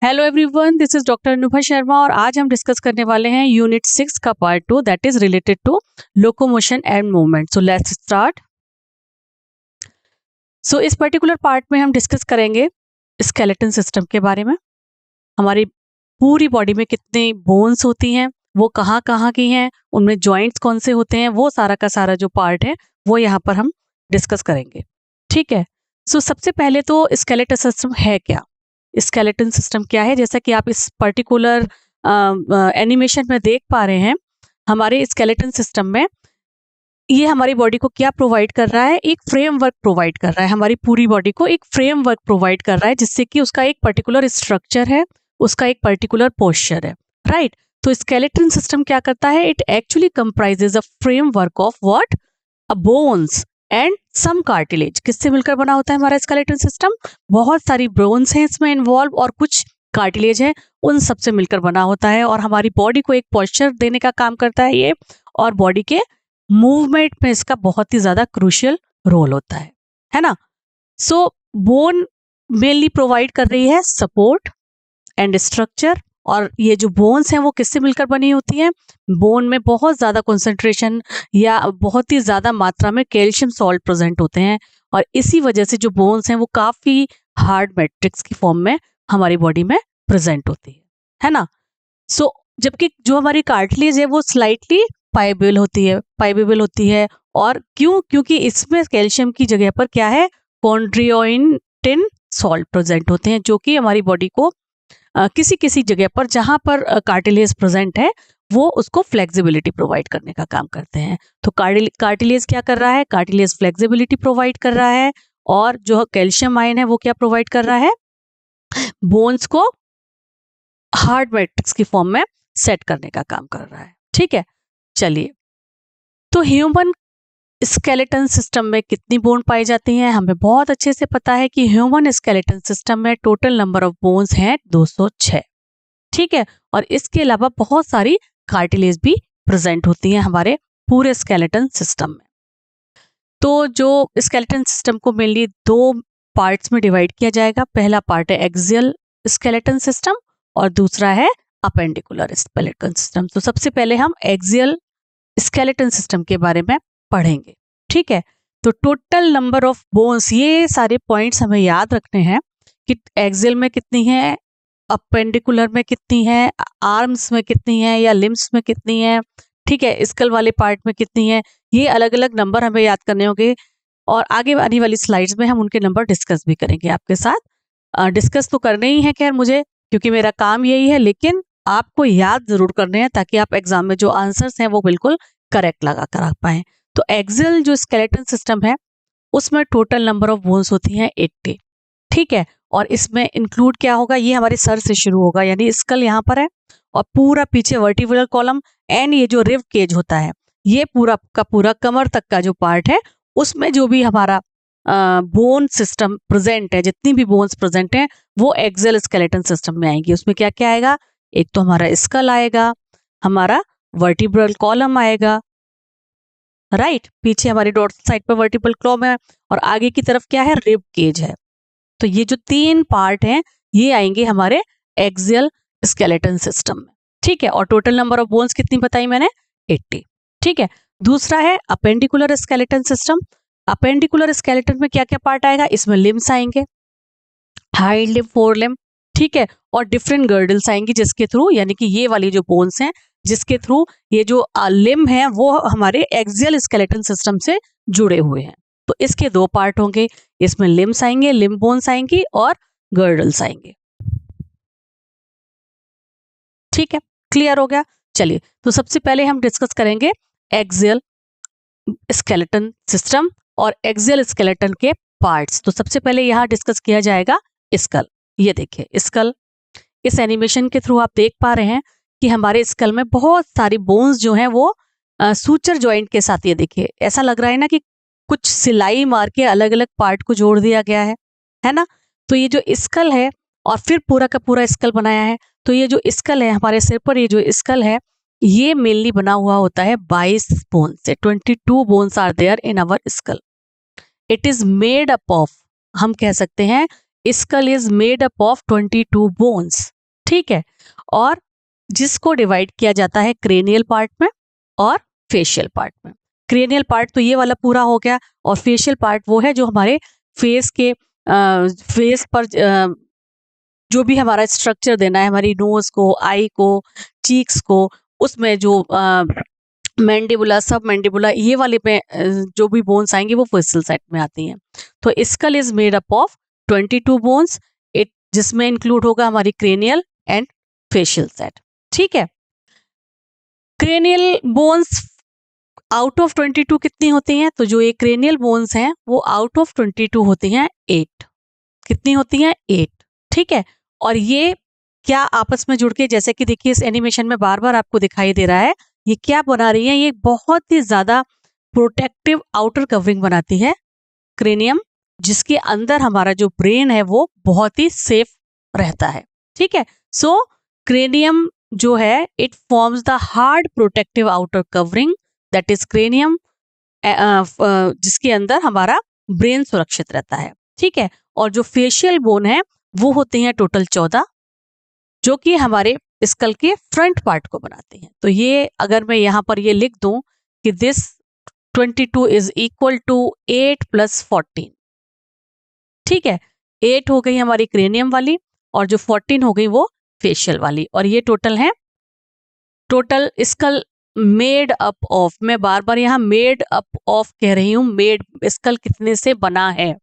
Hello everyone, this is doctor Anubha Sharma और आज हम डिस्कस करने वाले हैं यूनिट 6 का part 2 that is related to locomotion and movement. So let's start. So इस पर्टिकुलर पार्ट में हम डिस्कस करेंगे स्केलेटन सिस्टम के बारे में। हमारी पूरी बॉडी में कितने बोन्स होती हैं, वो कहाँ कहाँ की हैं, उनमें जॉइंट्स कौन से होते हैं, वो सारा का सारा जो पार्ट है वो यहाँ पर हम डिस्कस करेंगे। ठीक है। सो सबसे पहले तो स्केलेटन सिस्टम है क्या? स्केलेटन सिस्टम क्या है? जैसा कि आप इस पर्टिकुलर एनिमेशन में देख पा रहे हैं, हमारे स्केलेटन सिस्टम में ये हमारी बॉडी को क्या प्रोवाइड कर रहा है? एक फ्रेमवर्क प्रोवाइड कर रहा है। हमारी पूरी बॉडी को एक फ्रेमवर्क प्रोवाइड कर रहा है जिससे कि उसका एक पर्टिकुलर स्ट्रक्चर है, उसका एक पर्टिकुलर पोस्चर है, राइट? तो स्केलेटन सिस्टम क्या करता है? It actually comprises a framework of what? A bones and some cartilage. किससे मिलकर बना होता है हमारा स्केलेटन सिस्टम? बहुत सारी बोन्स हैं इसमें इन्वॉल्व और कुछ कार्टिलेज है, उन सब से मिलकर बना होता है और हमारी बॉडी को एक पोस्चर देने का काम करता है ये, और बॉडी के मूवमेंट में इसका बहुत ही ज्यादा क्रूशियल रोल होता है ना? सो बोन मेनली प्रोवाइड कर रही है सपोर्ट एंड स्ट्रक्चर, और ये जो बोन्स हैं वो किससे मिलकर बनी होती हैं? बोन में बहुत ज्यादा कंसंट्रेशन या बहुत ही ज्यादा मात्रा में कैल्शियम सॉल्ट प्रेजेंट होते हैं और इसी वजह से जो बोन्स हैं वो काफी हार्ड मैट्रिक्स की फॉर्म में हमारी बॉडी में प्रेजेंट होती है ना? सो जबकि जो हमारी कार्टिलेज है वो स्लाइटली पाइबेबल होती है। और क्यों? क्योंकि इसमें कैल्शियम की जगह पर क्या है? कॉन्ड्रोइटिन सॉल्ट प्रेजेंट होते हैं, जो कि हमारी बॉडी को किसी किसी जगह पर जहां पर कार्टिलेज प्रेजेंट है वो उसको फ्लेक्सिबिलिटी प्रोवाइड करने का काम करते हैं। तो कार्टिलेज क्या कर रहा है? कार्टिलेज फ्लेक्सिबिलिटी प्रोवाइड कर रहा है, और जो कैल्शियम आयन है वो क्या प्रोवाइड कर रहा है? बोन्स को हार्ड मैट्रिक्स की फॉर्म में सेट करने का काम कर रहा है। ठीक है, चलिए। तो ह्यूमन स्केलेटन सिस्टम में कितनी बोन पाई जाती हैं? हमें बहुत अच्छे से पता है कि ह्यूमन स्केलेटन सिस्टम में टोटल नंबर ऑफ बोन्स हैं 206। ठीक है, और इसके अलावा बहुत सारी कार्टिलेज भी प्रेजेंट होती हैं हमारे पूरे स्केलेटन सिस्टम में। तो जो स्केलेटन सिस्टम को मेनली दो पार्ट्स में डिवाइड किया जाएगा। पहला पार्ट है एक्सियल स्केलेटन सिस्टम और दूसरा है अपेंडिकुलर स्केलेटन सिस्टम। तो सबसे पहले हम एक्सियल स्केलेटन सिस्टम के बारे में पढ़ेंगे। ठीक है, तो टोटल नंबर ऑफ बोन्स, ये सारे पॉइंट्स हमें याद रखने हैं कि एक्सियल में कितनी है, अपेंडिकुलर में कितनी है, आर्म्स में कितनी है या लिम्स में कितनी है, ठीक है, स्कल वाले पार्ट में कितनी है। ये अलग अलग नंबर हमें याद करने होंगे और आगे आने वाली स्लाइड्स में हम उनके नंबर डिस्कस भी करेंगे आपके साथ। डिस्कस तो करने ही है खैर मुझे, क्योंकि मेरा काम यही है, लेकिन आपको याद जरूर करने हैं ताकि आप एग्जाम में जो आंसर्स हैं वो बिल्कुल करेक्ट लगा कर आ पाए। तो एक्सियल जो स्केलेटन सिस्टम है उसमें टोटल नंबर ऑफ बोन्स होती हैं 80। ठीक है, और इसमें इंक्लूड क्या होगा? ये हमारे सर से शुरू होगा, यानी स्कल यहाँ पर है और पूरा पीछे वर्टिब्रल कॉलम एंड ये जो रिब केज होता है, ये पूरा का पूरा कमर तक का जो पार्ट है उसमें जो भी हमारा बोन सिस्टम प्रेजेंट है, जितनी भी बोन्स प्रेजेंट हैं वो एक्सियल स्केलेटन सिस्टम में आएंगी। उसमें क्या क्या आएगा? एक तो हमारा स्कल आएगा, हमारा वर्टिब्रल कॉलम आएगा, राइट, पीछे हमारी डॉर्सल साइड पर वर्टिब्रल कॉलम है और आगे की तरफ क्या है? रिब केज है। तो ये जो तीन पार्ट हैं ये आएंगे हमारे एक्सियल स्केलेटन सिस्टम में। ठीक है, और टोटल नंबर ऑफ बोन्स कितनी बताई मैंने? 80। ठीक है, दूसरा है appendicular skeleton system. Appendicular skeleton में क्या क्या पार्ट आएगा? इसमें लिम्स आएंगे, हाइंड लिम्ब, फोर लिम्ब, ठीक है, और डिफरेंट गर्डल्स आएंगी जिसके थ्रू, यानी कि ये वाली जो बोन्स हैं जिसके थ्रू ये जो लिम्ब हैं वो हमारे एक्सियल स्केलेटन सिस्टम से जुड़े हुए हैं। तो इसके दो पार्ट होंगे, इसमें लिम्स आएंगे, लिम्ब बोन्स आएंगी और गर्डल्स आएंगे। ठीक है, क्लियर हो गया? चलिए, तो सबसे पहले हम डिस्कस करेंगे एक्सियल स्केलेटन सिस्टम और एक्सियल स्केलेटन के पार्ट्स। तो सबसे पहले यहाँ डिस्कस किया जाएगा स्कल। ये देखिए स्कल, इस एनिमेशन के थ्रू आप देख पा रहे हैं कि हमारे स्कल में बहुत सारी बोन्स जो हैं वो सूचर जॉइंट के साथ, ये देखिए ऐसा लग रहा है ना कि कुछ सिलाई मार के अलग अलग पार्ट को जोड़ दिया गया है ना? तो ये जो स्कल है और फिर पूरा का पूरा स्कल बनाया है। तो ये जो स्कल है हमारे सिर पर, ये जो स्कल है ये मेनली बना हुआ होता है 22 बोन से। 22 bones are there in our skull. It is made up of, हम कह सकते हैं skull is made up of 22 bones. ठीक है। और जिसको डिवाइड किया जाता है क्रेनियल पार्ट में और फेशियल पार्ट में। क्रेनियल पार्ट तो ये वाला पूरा हो गया, और फेशियल पार्ट वो है जो हमारे फेस के फेस पर जो भी हमारा स्ट्रक्चर देना है, हमारी नोज को, आई को, चीक्स को, उसमें जो मैंडिबुला, सब मैंडिबुला, ये वाले में जो भी बोन्स आएंगे वो फेशियल सेट में आती हैं। तो school is made up of 22 bones, जिसमें इंक्लूड होगा हमारी क्रेनियल एंड फेशियल सेट। ठीक है। क्रेनियल बोन्स आउट ऑफ 22 कितनी होती हैं? तो जो ये क्रेनियल बोन्स हैं वो आउट ऑफ 22 होती हैं 8। कितनी होती हैं? 8। ठीक है। और ये क्या आपस में जुड़ के, जैसे कि देखिए इस एनिमेशन में बार बार आपको दिखाई दे रहा है, ये क्या बना रही है? ये बहुत ही ज्यादा प्रोटेक्टिव आउटर कवरिंग बनाती है क्रेनियम, जिसके अंदर हमारा जो ब्रेन है वो बहुत ही सेफ रहता है। ठीक है। सो क्रेनियम जो है, it forms the hard protective outer covering that is cranium, जिसके अंदर हमारा ब्रेन सुरक्षित रहता है। ठीक है। और जो फेशियल बोन है वो होती हैं टोटल 14, जो कि हमारे स्कल के फ्रंट पार्ट को बनाते हैं। तो ये अगर मैं यहाँ पर ये लिख दूं कि दिस 22 इज इक्वल टू 8 + 14। ठीक है। 8 हो गई हमारी क्रेनियम वाली, और जो 14 हो गई वो फेशियल वाली, और ये टोटल है total skull made up of. मैं बार बार यहाँ मेड अप ऑफ कह रही हूँ, मेड स्कल कितने से बना है,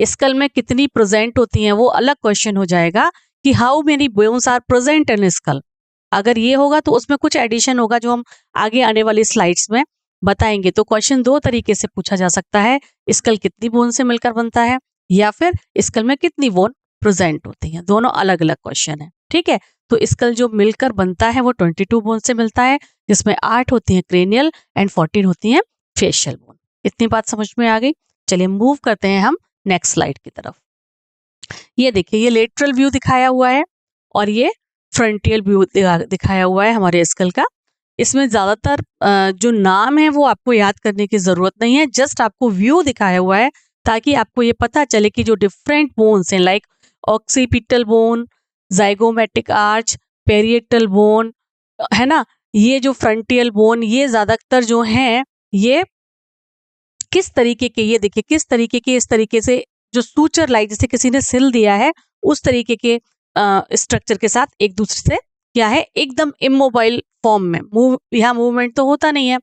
स्कल में कितनी प्रेजेंट होती हैं वो अलग क्वेश्चन हो जाएगा कि how many bones are present in skull. अगर ये होगा तो उसमें कुछ एडिशन होगा जो हम आगे आने वाली स्लाइड्स में बताएंगे। तो क्वेश्चन दो तरीके से पूछा जा सकता है, स्कल कितनी बोन से मिलकर बनता है, या फिर स्कल में कितनी बोन प्रेजेंट होती हैं। दोनों अलग अलग क्वेश्चन है। ठीक है। तो स्कल जो मिलकर बनता है वो 22 बोन से मिलता है, जिसमें 8 होती हैं क्रेनियल एंड 14 होती हैं फेशियल बोन। इतनी बात समझ में आ गई? चलिए मूव करते हैं हम नेक्स्ट स्लाइड की तरफ। ये देखिए, ये लेटरल व्यू दिखाया हुआ है और ये फ्रंटियल व्यू दिखाया हुआ है हमारे स्कल का। इसमें ज्यादातर जो नाम है वो आपको याद करने की जरूरत नहीं है, जस्ट आपको व्यू दिखाया हुआ है ताकि आपको ये पता चले कि जो डिफरेंट बोन्स हैं, like occipital bone, zygomatic arch, parietal bone, है ना, ये जो फ्रंटियल बोन, ये ज्यादातर जो हैं ये किस तरीके के, ये देखिए किस तरीके के, इस तरीके से जो सूचर लाइक जैसे किसी ने सिल दिया है उस तरीके के स्ट्रक्चर के साथ एक दूसरे से क्या है, एकदम इमोबाइल फॉर्म में, यहाँ मूवमेंट तो होता नहीं है,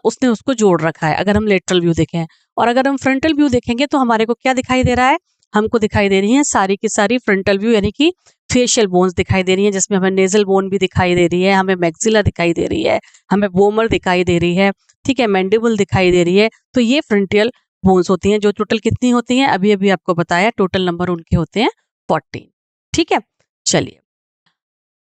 उसने उसको जोड़ रखा है अगर हम लेटरल व्यू देखें। और अगर हम फ्रंटल व्यू देखेंगे तो हमारे को क्या दिखाई दे रहा है? हमको दिखाई दे रही है सारी की सारी फ्रंटल व्यू, यानी कि फेशियल बोन्स दिखाई दे रही है, जिसमें हमें नेजल बोन भी दिखाई दे रही है, हमें मैक्सिला दिखाई दे रही है, हमें वोमर दिखाई दे रही है, ठीक है, मैंडिबल दिखाई दे रही है। तो ये फ्रंटियल बोन्स होती हैं, जो टोटल कितनी होती हैं अभी अभी आपको बताया, टोटल नंबर उनके होते हैं 14। ठीक है। चलिए,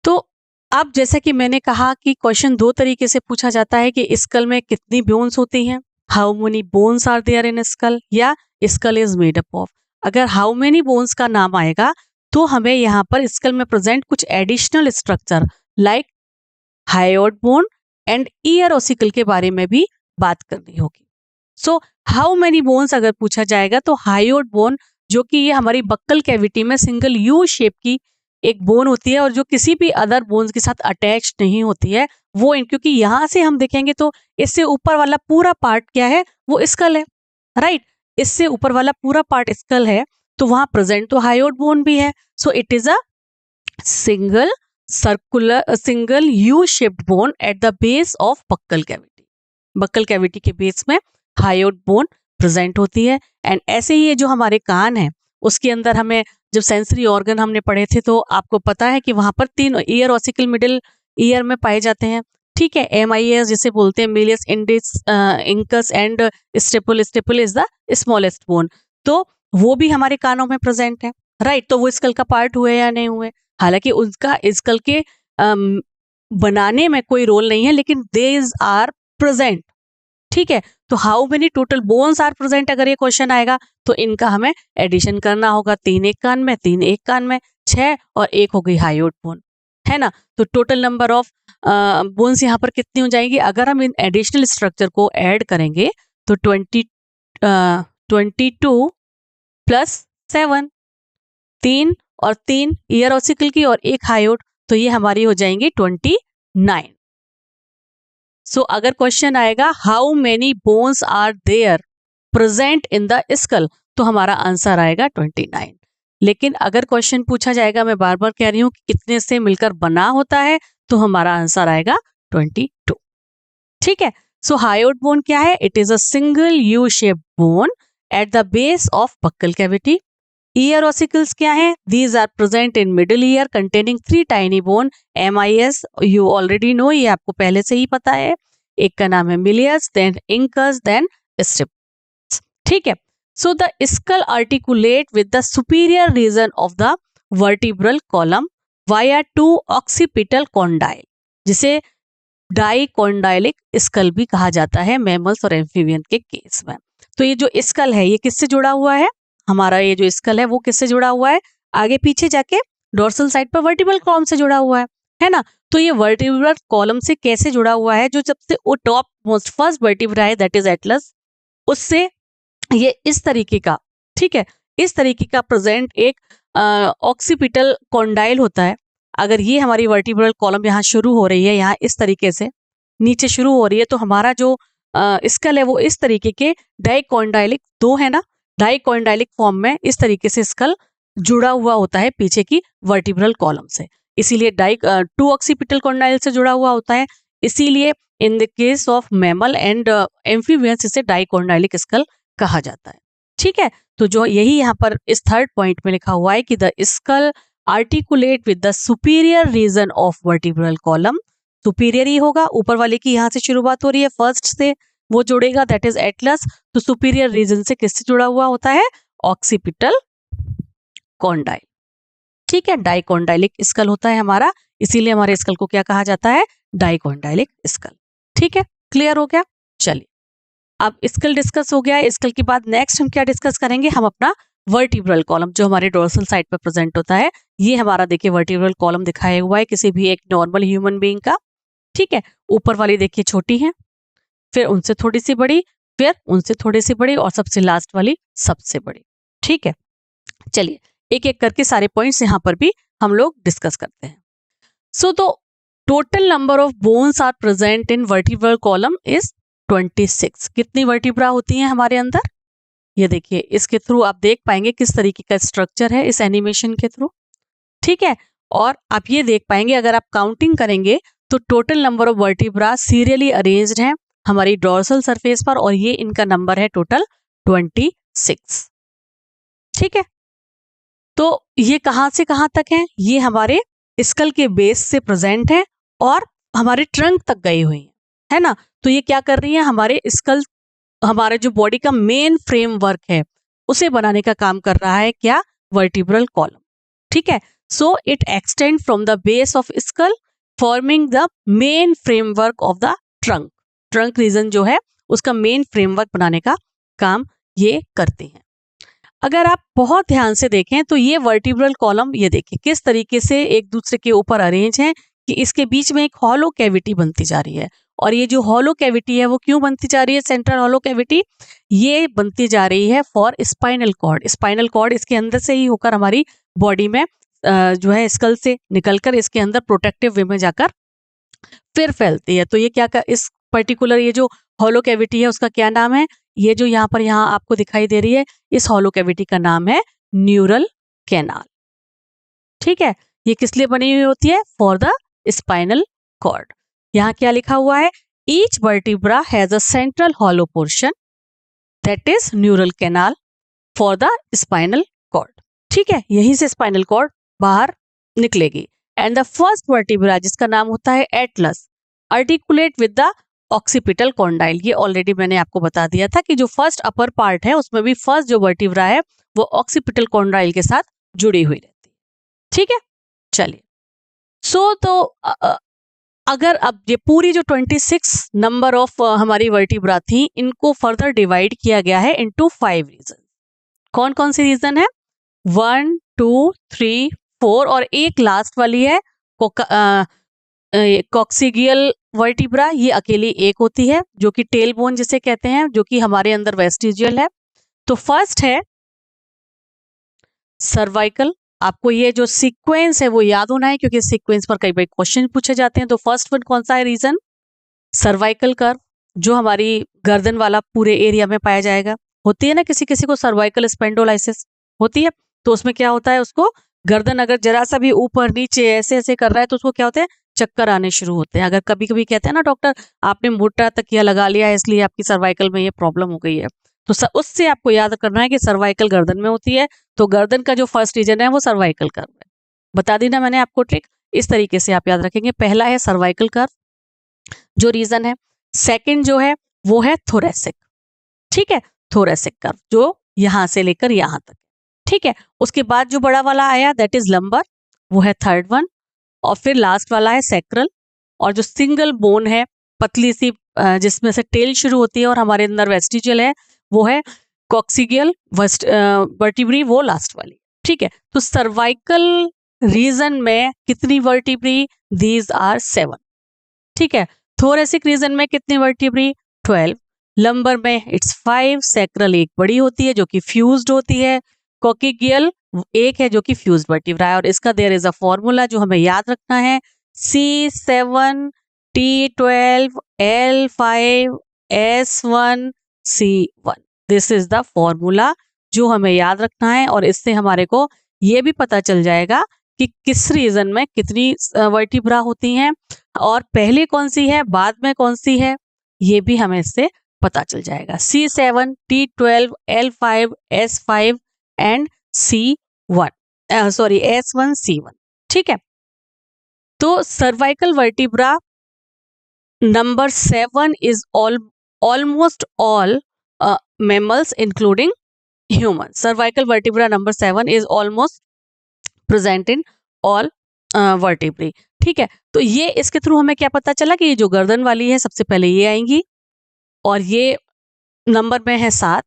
तो अब जैसा कि मैंने कहा कि क्वेश्चन दो तरीके से पूछा जाता है कि स्कल में कितनी बोन्स होती हैं, how many bones are there in skull, या skull is made up of. अगर हाउ मेनी बोन्स का नाम आएगा तो हमें यहाँ पर स्कल में प्रेजेंट कुछ additional structure like hyoid bone and year ossicle के बारे में भी बात करनी होगी। सो हाउ मेनी बोन्स अगर पूछा जाएगा तो हायोइड बोन, जो कि ये हमारी बक्कल कैविटी में सिंगल यू शेप की एक बोन होती है और जो किसी भी अदर बोन्स के साथ अटैच नहीं होती है, वो क्योंकि यहां से हम देखेंगे तो इससे ऊपर वाला पूरा पार्ट क्या है, वो स्कल है, राइट। इससे ऊपर वाला पूरा पार्ट स्कल है, तो वहां प्रेजेंट तो हायोइड बोन भी है। So it is a single U shaped bone at the base of buccal cavity. Buccal cavity के बेस में हायोइड बोन प्रेजेंट होती है। एंड ऐसे ही ये जो हमारे कान है उसके अंदर हमें जब सेंसरी ऑर्गन हमने पढ़े थे तो आपको पता है कि वहां पर 3 ईयर ऑसिकल मिडिल ईयर में पाए जाते हैं। ठीक है। MIS जिसे बोलते हैं, Milius incus and staple, staple is the smallest bone, तो वो भी हमारे कानों में प्रेजेंट है, राइट। तो वो स्कल का पार्ट हुए या नहीं हुए, हालांकि उनका स्कल के बनाने में कोई रोल नहीं है, लेकिन देज आर प्रेजेंट। ठीक है। तो how many total bones are present अगर ये क्वेश्चन आएगा तो इनका हमें एडिशन करना होगा, 3 एक कान में, 3 एक कान में, 6 और 1 हो गई हायोइड बोन, है ना। तो टोटल नंबर ऑफ बोन्स यहाँ पर कितनी हो जाएंगी अगर हम इन एडिशनल स्ट्रक्चर को ऐड करेंगे तो 22 + 7, 3 और 3 ईयर ऑसिकल की और 1 हायोइड, तो ये हमारी हो जाएंगी 29। सो अगर क्वेश्चन आएगा how many bones are there present in the skull, तो हमारा आंसर आएगा 29। लेकिन अगर क्वेश्चन पूछा जाएगा, मैं बार बार कह रही हूं कि कितने से मिलकर बना होता है, तो हमारा आंसर आएगा 22। ठीक है। सो हायोइड बोन क्या है? It is a single U shape bone at the base of buccal cavity. Ear ossicles क्या है? These are present in middle ear containing 3 tiny bone. MIS you already know, ये आपको पहले से ही पता है। एक का नाम है malleus, then incus, then stapes. ठीक है। So the skull articulate with the superior region of the vertebral column via 2 occipital condyle, जिसे डाइकोंडाइलिक स्कल भी कहा जाता है मैमल्स और एम्फीबियन के केस में। तो ये जो स्कल है ये किससे जुड़ा हुआ है? हमारा ये जो स्कल है वो किससे जुड़ा हुआ है? आगे पीछे जाके डोर्सल साइड पर वर्टिब्रल कॉलम से जुड़ा हुआ है ना। तो ये वर्टिब्रल कॉलम से कैसे जुड़ा हुआ है? जो सबसे टॉप मोस्ट फर्स्ट वर्टिब्रा है दैट इज एटलस, उससे ये इस तरीके का, ठीक है, इस तरीके का प्रेजेंट एक ऑक्सीपिटल कॉन्डाइल होता है। अगर ये हमारी वर्टिब्रल कॉलम यहाँ शुरू हो रही है, यहाँ इस तरीके से नीचे शुरू हो रही है, तो हमारा जो स्कल है वो इस तरीके के डाइकोंडाइलिक 2 है ना, डाइकोंडाइलिक फॉर्म में इस तरीके से स्कल जुड़ा हुआ होता है पीछे की वर्टिब्रल कॉलम से, इसीलिए 2 ऑक्सीपिटल कॉन्डाइल से जुड़ा हुआ होता है। इसीलिए in the case of mammal and amphibians इसे डाइकोंडाइलिक स्कल कहा जाता है। ठीक है। तो जो यही यहाँ पर इस थर्ड पॉइंट में लिखा हुआ है कि the skull articulate with the superior region of vertebral column, superior ही होगा, ऊपर वाले की यहाँ से शुरुआत हो रही है, फर्स्ट से वो जुड़ेगा दैट इज एटलस। तो सुपीरियर रीजन से किससे जुड़ा हुआ होता है? Occipital condyle. ठीक है, डाइकोंडाइलिक स्कल होता है हमारा, इसीलिए हमारे स्कल को क्या कहा जाता है? Dicondylic school. ठीक है, क्लियर हो गया? चलिए, अब स्कल डिस्कस हो गया। स्कल के बाद नेक्स्ट हम क्या डिस्कस करेंगे? हम अपना वर्टिब्रल कॉलम जो हमारे डोर्सल साइड पर प्रेजेंट होता है, ये हमारा देखिए वर्टिब्रल कॉलम दिखाया हुआ है किसी भी एक नॉर्मल ह्यूमन बीइंग का। ठीक है, ऊपर वाली देखिए छोटी है, फिर उनसे थोड़ी सी बड़ी, फिर उनसे थोड़ी सी बड़ी, और सबसे लास्ट वाली सबसे बड़ी। ठीक है, चलिए एक एक करके सारे पॉइंट्स यहाँ पर भी हम लोग डिस्कस करते हैं। सो तो total number of bones are present in vertebral column is 26। कितनी वर्टिब्रा होती हैं हमारे अंदर? ये देखिए, इसके थ्रू आप देख पाएंगे किस तरीके का स्ट्रक्चर है इस एनिमेशन के थ्रू। ठीक है, और आप ये देख पाएंगे अगर आप काउंटिंग करेंगे तो total number of vertebra serially arranged हैं हमारी डोर्सल सरफेस पर, और ये इनका नंबर है टोटल 26। ठीक है, तो ये कहां से कहां तक है? ये हमारे स्कल के बेस से प्रेजेंट है और हमारे ट्रंक तक गई हुई है ना। तो ये क्या कर रही है? हमारे स्कल, हमारे जो बॉडी का मेन फ्रेमवर्क है उसे बनाने का काम कर रहा है क्या? Vertebral column. ठीक है, so it extend from the base of skull forming the main framework of the trunk. Trunk reason जो है उसका मेन फ्रेमवर्क बनाने का काम ये करते हैं। अगर आप बहुत ध्यान से देखें तो ये वर्टिब्रल कॉलम, ये देखिए किस तरीके से एक दूसरे के ऊपर अरेंज हैं कि इसके बीच में एक हॉलो कैविटी बनती जा रही है। और ये जो हॉलो कैविटी है वो क्यों बनती जा रही है? सेंट्रल हॉलो कैविटी ये बनती जा रही है for spinal cord. Spinal cord इसके अंदर से ही होकर हमारी बॉडी में जो है स्कल से निकलकर इसके अंदर प्रोटेक्टिव वे में जाकर फिर फैलती है। तो ये क्या कर, इस पर्टिकुलर ये जो हॉलो कैविटी है उसका क्या नाम है? ये जो यहाँ पर यहाँ आपको दिखाई दे रही है, इस हॉलो कैविटी का नाम है न्यूरल कैनाल। ठीक है, ये किस लिए बनी हुई होती है? For the spinal cord. यहाँ क्या लिखा हुआ है? Each vertebra has a central hollow portion that is neural canal for the spinal cord. ठीक है, यहीं से स्पाइनल कॉर्ड बाहर निकलेगी। एंड द फर्स्ट वर्टिब्रा जिसका नाम होता है Atlas articulate with the occipital condyle. ये ऑलरेडी मैंने आपको बता दिया था कि जो फर्स्ट अपर पार्ट है उसमें भी फर्स्ट जो वर्टिब्रा है वो ऑक्सीपिटल कॉन्डाइल के साथ जुड़ी हुई रहती है। ठीक है, चलिए, सो तो अगर अब ये पूरी जो 26 नंबर ऑफ हमारी वर्टिब्रा थी, इनको फर्दर डिवाइड किया गया है इनटू 5 रीजन। कौन कौन सी रीजन है? 1, 2, 3, 4 और एक लास्ट वाली है कॉक्सिगियल वर्टिब्रा। ये अकेली एक होती है जो कि टेल बोन जिसे कहते हैं, जो कि हमारे अंदर वेस्टिजियल है। तो फर्स्ट है सर्वाइकल आपको ये जो सीक्वेंस है वो याद होना है, क्योंकि सीक्वेंस पर कई बार क्वेश्चन पूछे जाते हैं। तो फर्स्ट वन कौन सा है रीजन? सर्वाइकल कर्व, जो हमारी गर्दन वाला पूरे एरिया में पाया जाएगा। होती है ना किसी किसी को सर्वाइकल स्पेंडोलाइसिस होती है, तो उसमें क्या होता है, उसको गर्दन अगर जरा सा भी ऊपर नीचे ऐसे ऐसे कर रहा है तो उसको क्या होता है, चक्कर आने शुरू होते हैं। अगर कभी कभी कहते हैं ना डॉक्टर आपने मोटा तकिया लगा लिया है इसलिए आपकी सर्वाइकल में ये प्रॉब्लम हो गई है, तो उससे आपको याद करना है कि सर्वाइकल गर्दन में होती है। तो गर्दन का जो फर्स्ट रीजन है वो सर्वाइकल कर्व है। बता दी ना मैंने आपको ट्रिक, इस तरीके से आप याद रखेंगे। पहला है सर्वाइकल कर्व जो रीजन है। सेकंड जो है वो है थोरेसिक, ठीक है, थोरेसिक कर्व जो यहां से लेकर यहां तक, ठीक है। उसके बाद जो बड़ा वाला आया दैट इज लंबर, वो है थर्ड वन। और फिर लास्ट वाला है सैक्रल, और जो सिंगल बोन है पतली सी जिसमें से टेल शुरू होती है और हमारे अंदर वेस्टिजियल है, वो है कॉक्सिगियल वर्टिब्री, वो लास्ट वाली, ठीक है। तो सर्वाइकल रीजन में कितनी वर्टिब्री? दीज आर 7, ठीक है। थोरेसिक रीजन में कितनी वर्टिब्री? 12। लंबर में इट्स 5। सैक्रल एक बड़ी होती है जो कि फ्यूज्ड होती है। कॉक्सिगियल एक है जो कि फ्यूज्ड वर्टिब्रा है। और इसका देयर इज अ फॉर्मूला जो हमें याद रखना है, C7 T12 L5 S1 C1। This is the formula जो हमें याद रखना है, और इससे हमारे को ये भी पता चल जाएगा कि किस रीजन में कितनी वर्टिब्रा होती हैं, और पहले कौन सी है बाद में कौन सी है, ये भी हमें इससे पता चल जाएगा। C7 T12 L5 S5 and C1, sorry S1 C1, ठीक है। तो cervical vertebra number 7 is almost all mammals including humans. Cervical vertebra number 7 is almost present in all vertebrae, ठीक है। तो ये इसके थ्रू हमें क्या पता चला कि ये जो गर्दन वाली है सबसे पहले ये आएंगी, और ये नंबर में है 7।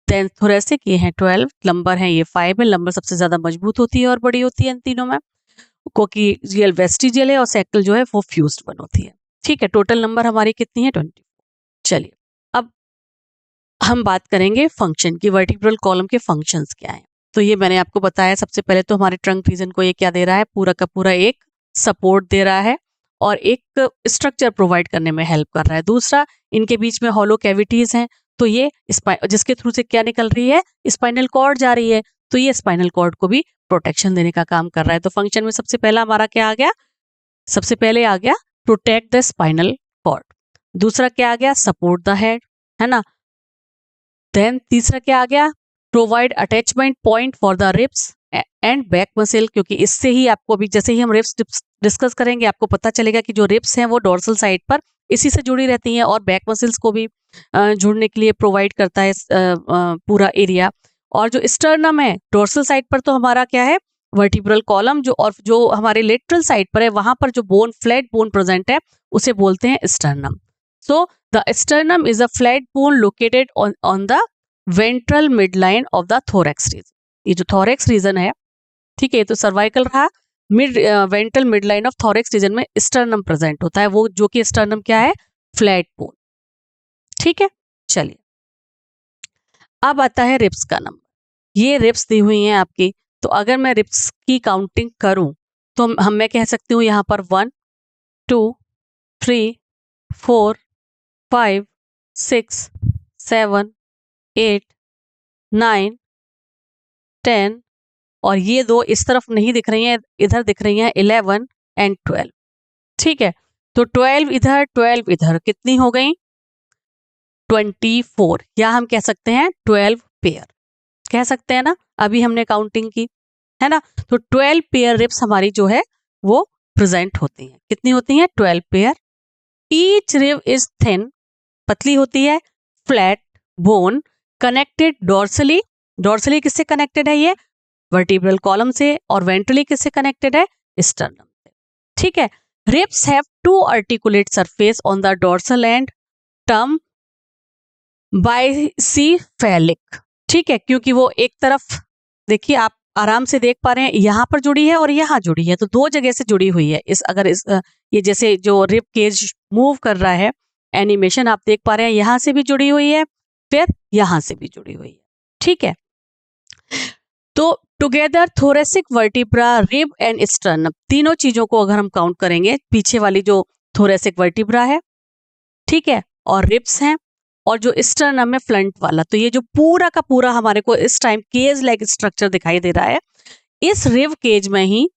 देन थोरेसिक ये है 12, लंबर है ये 5 है। लंबर सबसे ज्यादा मजबूत होती है और बड़ी होती है इन तीनों में। कोक्सिगियल वेस्टिजियल है, और सैक्रल जो है वो फ्यूज्ड वन होती है, ठीक है। टोटल नंबर हमारी कितनी है? 24। चलिए अब हम बात करेंगे फंक्शन की, वर्टिब्रल कॉलम के फंक्शंस क्या हैं। तो ये मैंने आपको बताया, सबसे पहले तो हमारे ट्रंक रीजन को ये क्या दे रहा है, पूरा का पूरा एक सपोर्ट दे रहा है और एक स्ट्रक्चर प्रोवाइड करने में हेल्प कर रहा है। दूसरा, इनके बीच में हॉलो कैविटीज हैं, तो ये जिसके थ्रू से क्या निकल रही है, स्पाइनल कॉर्ड जा रही है, तो ये स्पाइनल कॉर्ड को भी प्रोटेक्शन देने का काम कर रहा है। तो फंक्शन में सबसे पहला हमारा क्या आ गया? सबसे पहले आ गया प्रोटेक्ट द स्पाइनल कॉर्ड। दूसरा क्या आ गया? सपोर्ट द हेड, है ना। देन तीसरा क्या आ गया? Provide attachment point for the ribs and back muscle, क्योंकि इससे ही आपको अभी जैसे ही हम रिब्स डिस्कस करेंगे आपको पता चलेगा कि जो रिब्स हैं वो डोर्सल साइड पर इसी से जुड़ी रहती हैं, और बैक मसल्स को भी जुड़ने के लिए प्रोवाइड करता है पूरा एरिया। और जो स्टर्नम है डोर्सल साइड पर, तो हमारा क्या है? Vertebral column. जो और जो हमारे लेटरल साइड पर है वहां पर जो बोन, फ्लैट बोन प्रेजेंट है, उसे बोलते हैं sternum. So the sternum is a flat bone located on the ventral midline of the thorax region. ये जो थोरैक्स रीजन है, ठीक है, ये तो सर्वाइकल रहा। Ventral midline of thorax region में स्टर्नम प्रेजेंट होता है, वो जो कि स्टर्नम क्या है? फ्लैट बोन, ठीक है। चलिए अब आता है रिब्स का नंबर। ये रिब्स दी हुई हैं आपकी, तो अगर मैं रिब्स की काउंटिंग करूं तो मैं कह सकती हूँ यहाँ पर 1 2 3 4 5 6 7 8 9 10, और ये दो इस तरफ नहीं दिख रही हैं, इधर दिख रही हैं 11 एंड 12, ठीक है। तो 12 इधर 12 इधर, कितनी हो गई? 24, या हम कह सकते हैं 12 पेयर, कह सकते हैं ना, अभी हमने काउंटिंग की है ना। तो 12 पेयर रिब्स हमारी जो है वो प्रेजेंट होती हैं। कितनी होती हैं? 12 pair. Each rib is thin, पतली होती है, flat bone connected dorsally. Dorsally किससे कनेक्टेड है? ये वर्टिब्रल कॉलम से। और वेंट्रली किससे कनेक्टेड है? स्टर्नम से, ठीक है। Ribs have to articulate surface on the dorsal end term bicephalic, ठीक है, क्योंकि वो एक तरफ, देखिए आप आराम से देख पा रहे हैं, यहां पर जुड़ी है और यहां जुड़ी है, तो दो जगह से जुड़ी हुई है। ये जैसे जो रिब केज मूव कर रहा है एनिमेशन आप देख पा रहे हैं, यहां से भी जुड़ी हुई है, फिर यहां से भी जुड़ी हुई है, ठीक है। तो together thoracic vertebra, rib end sternum, तीनों चीजों को अगर हम काउंट करेंगे, पीछे वाली जो थोरेसिक वर्टिब्रा है, ठीक है, और रिब्स हैं, और जो स्टर्नम है फ्रंट वाला, तो ये जो पूरा का पूरा हमारे को इस टाइम केज लाइक स्ट्रक्चर दिखाई दे रहा है। इस रिब केज में ही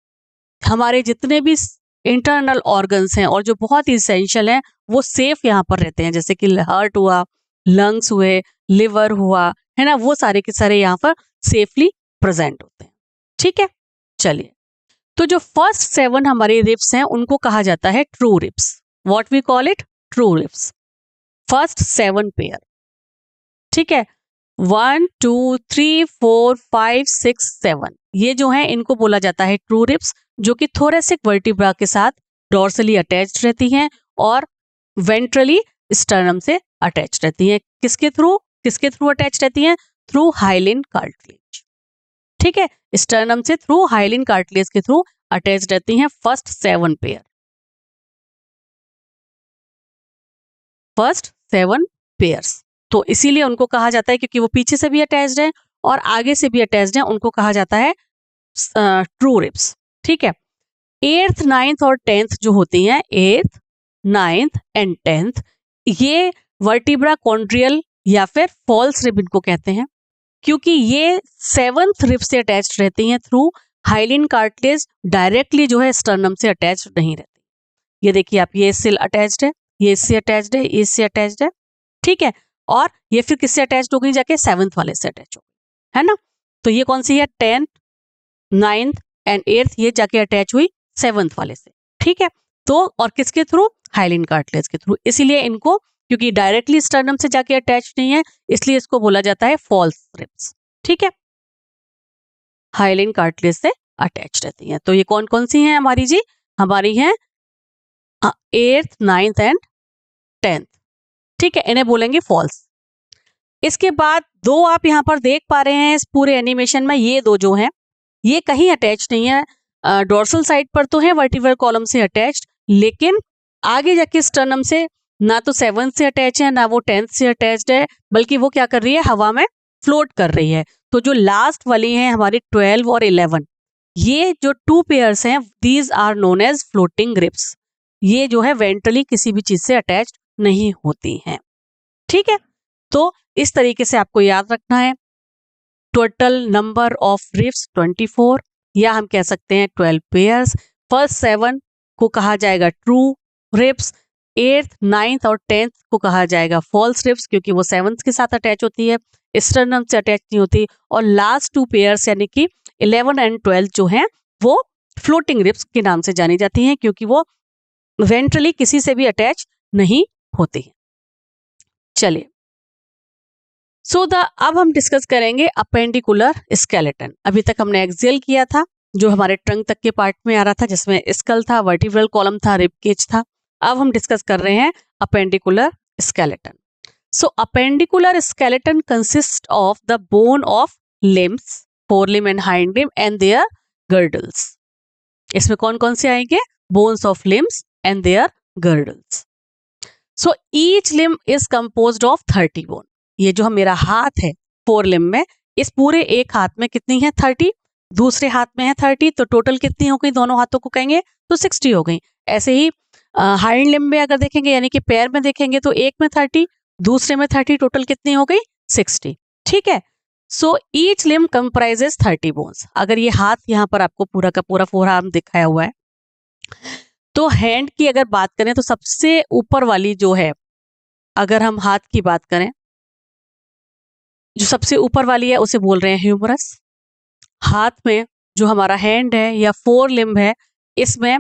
हमारे जितने भी इंटरनल ऑर्गन्स हैं और जो बहुत ही इसेंशियल हैं वो सेफ यहाँ पर रहते हैं, जैसे कि हार्ट हुआ, लंग्स हुए, लिवर हुआ, है ना, वो सारे के सारे यहाँ पर सेफली प्रेजेंट होते हैं। ठीक है, चलिए, तो जो फर्स्ट 7 हमारे रिब्स हैं उनको कहा जाता है true ribs. What we call it? True ribs. First 7 pair, ठीक है, 1 2 3 4 5 6 7, ये जो है इनको बोला जाता है ट्रू रिब्स, जो कि थोरेसिक वर्टिब्रा के साथ डॉर्सली अटैच्ड रहती हैं और वेंट्रली स्टर्नम से अटैच्ड रहती हैं। किसके थ्रू अटैच रहती हैं? Through hyaline cartilage. ठीक है, स्टर्नम से थ्रू हाइलिन कार्टिलेज के थ्रू अटैच रहती हैं फर्स्ट 7 पेयर। फर्स्ट 7 पेयर्स, तो इसीलिए उनको कहा जाता है, क्योंकि वो पीछे से भी अटैच्ड है और आगे से भी अटैच्ड है, उनको कहा जाता है ट्रू रिब्स। ठीक है, 8th 9th और 10th जो होती हैं, 8th 9th एंड 10th, ये वर्टिब्रा कॉन्ड्रियल या फिर फॉल्स रिब इनको कहते हैं, क्योंकि ये 7th रिब से अटैच्ड रहती हैं थ्रू हाइलिन कार्टिलेज, डायरेक्टली जो है स्टर्नम से अटैच्ड नहीं रहती। ये देखिए आप, ये इससे अटैच्ड है, ये इससे अटैच्ड है, ये इससे अटैच्ड है, ठीक है, और ये फिर किससे अटैच्ड हो गई? जाके 7th वाले से अटैच हो गई, है ना। तो ये कौन सी है? 10th 9th एंड 8th, ये जाके अटैच हुई 7th वाले से। ठीक है, तो और किसके थ्रू? हाइलिन कार्टिलेज के थ्रू। इसीलिए इनको, क्योंकि डायरेक्टली स्टर्नम से जाके अटैच नहीं है, इसलिए इसको बोला जाता है फॉल्स रिब्स। ठीक है, हाइलिन कार्टिलेज से अटैच रहती हैं। तो ये कौन कौन सी हैं हमारी जी? हमारी हैं 8th 9th एंड 10th। ठीक है, इन्हें बोलेंगे फॉल्स। इसके बाद 2 आप यहाँ पर देख पा रहे हैं इस पूरे एनिमेशन में, ये 2 जो हैं ये कहीं अटैच नहीं है, डोर्सल साइड पर तो है वर्टिब्रल कॉलम से अटैच्ड, लेकिन आगे जाके स्टर्नम से ना तो 7th से अटैच है, ना वो 10th से अटैच्ड है, बल्कि वो क्या कर रही है? हवा में फ्लोट कर रही है। तो जो लास्ट वाली है हमारी 12 और 11, ये जो 2 पेयर्स हैं, these are known as floating ribs. ये जो है वेंट्रली किसी भी चीज से अटैच्ड नहीं होती हैं। ठीक है, तो इस तरीके से आपको याद रखना है। टोटल नंबर ऑफ रिब्स 24, या हम कह सकते हैं 12 पेयर्स। फर्स्ट 7 को कहा जाएगा ट्रू रिब्स, 8th 9th और 10th को कहा जाएगा फॉल्स रिब्स, क्योंकि वो 7th के साथ अटैच होती है, स्टर्नम से अटैच नहीं होती। और लास्ट 2 पेयर्स यानी कि 11 एंड 12 जो हैं वो फ्लोटिंग रिब्स के नाम से जानी जाती हैं, क्योंकि वो वेंट्रली किसी से भी अटैच नहीं होती है। चलिए, अब हम डिस्कस करेंगे अपेंडिकुलर स्केलेटन। अभी तक हमने एक्सियल किया था, जो हमारे ट्रंक तक के पार्ट में आ रहा था, जिसमें स्कल था, वर्टिब्रल कॉलम था, रिब केज था। अब हम डिस्कस कर रहे हैं appendicular skeleton. So appendicular skeleton consist of the bone of limbs, forelimb and hind limb and their girdles. इसमें कौन कौन से आएंगे? Bones of limbs and their girdles. So each limb is composed of 30 bone. ये जो मेरा हाथ है 4 लिम में, इस पूरे एक हाथ में कितनी है? 30, दूसरे हाथ में है 30, तो टोटल कितनी हो गई? दोनों हाथों को कहेंगे तो 60 हो गई। ऐसे ही हाइंड लिम में अगर देखेंगे, यानी कि पैर में देखेंगे, तो एक में 30, दूसरे में 30, टोटल कितनी हो गई? 60। ठीक है, सो ईच लिम कंप्राइजेस 30 बोन्स। अगर ये हाथ यहाँ पर आपको पूरा का पूरा 4 आर्म दिखाया हुआ है, तो हैंड की अगर बात करें तो सबसे ऊपर वाली जो है, अगर हम हाथ की बात करें, जो सबसे ऊपर वाली है उसे बोल रहे हैं ह्यूमरस। हाथ में जो हमारा हैंड है या 4 लिम्ब है, इसमें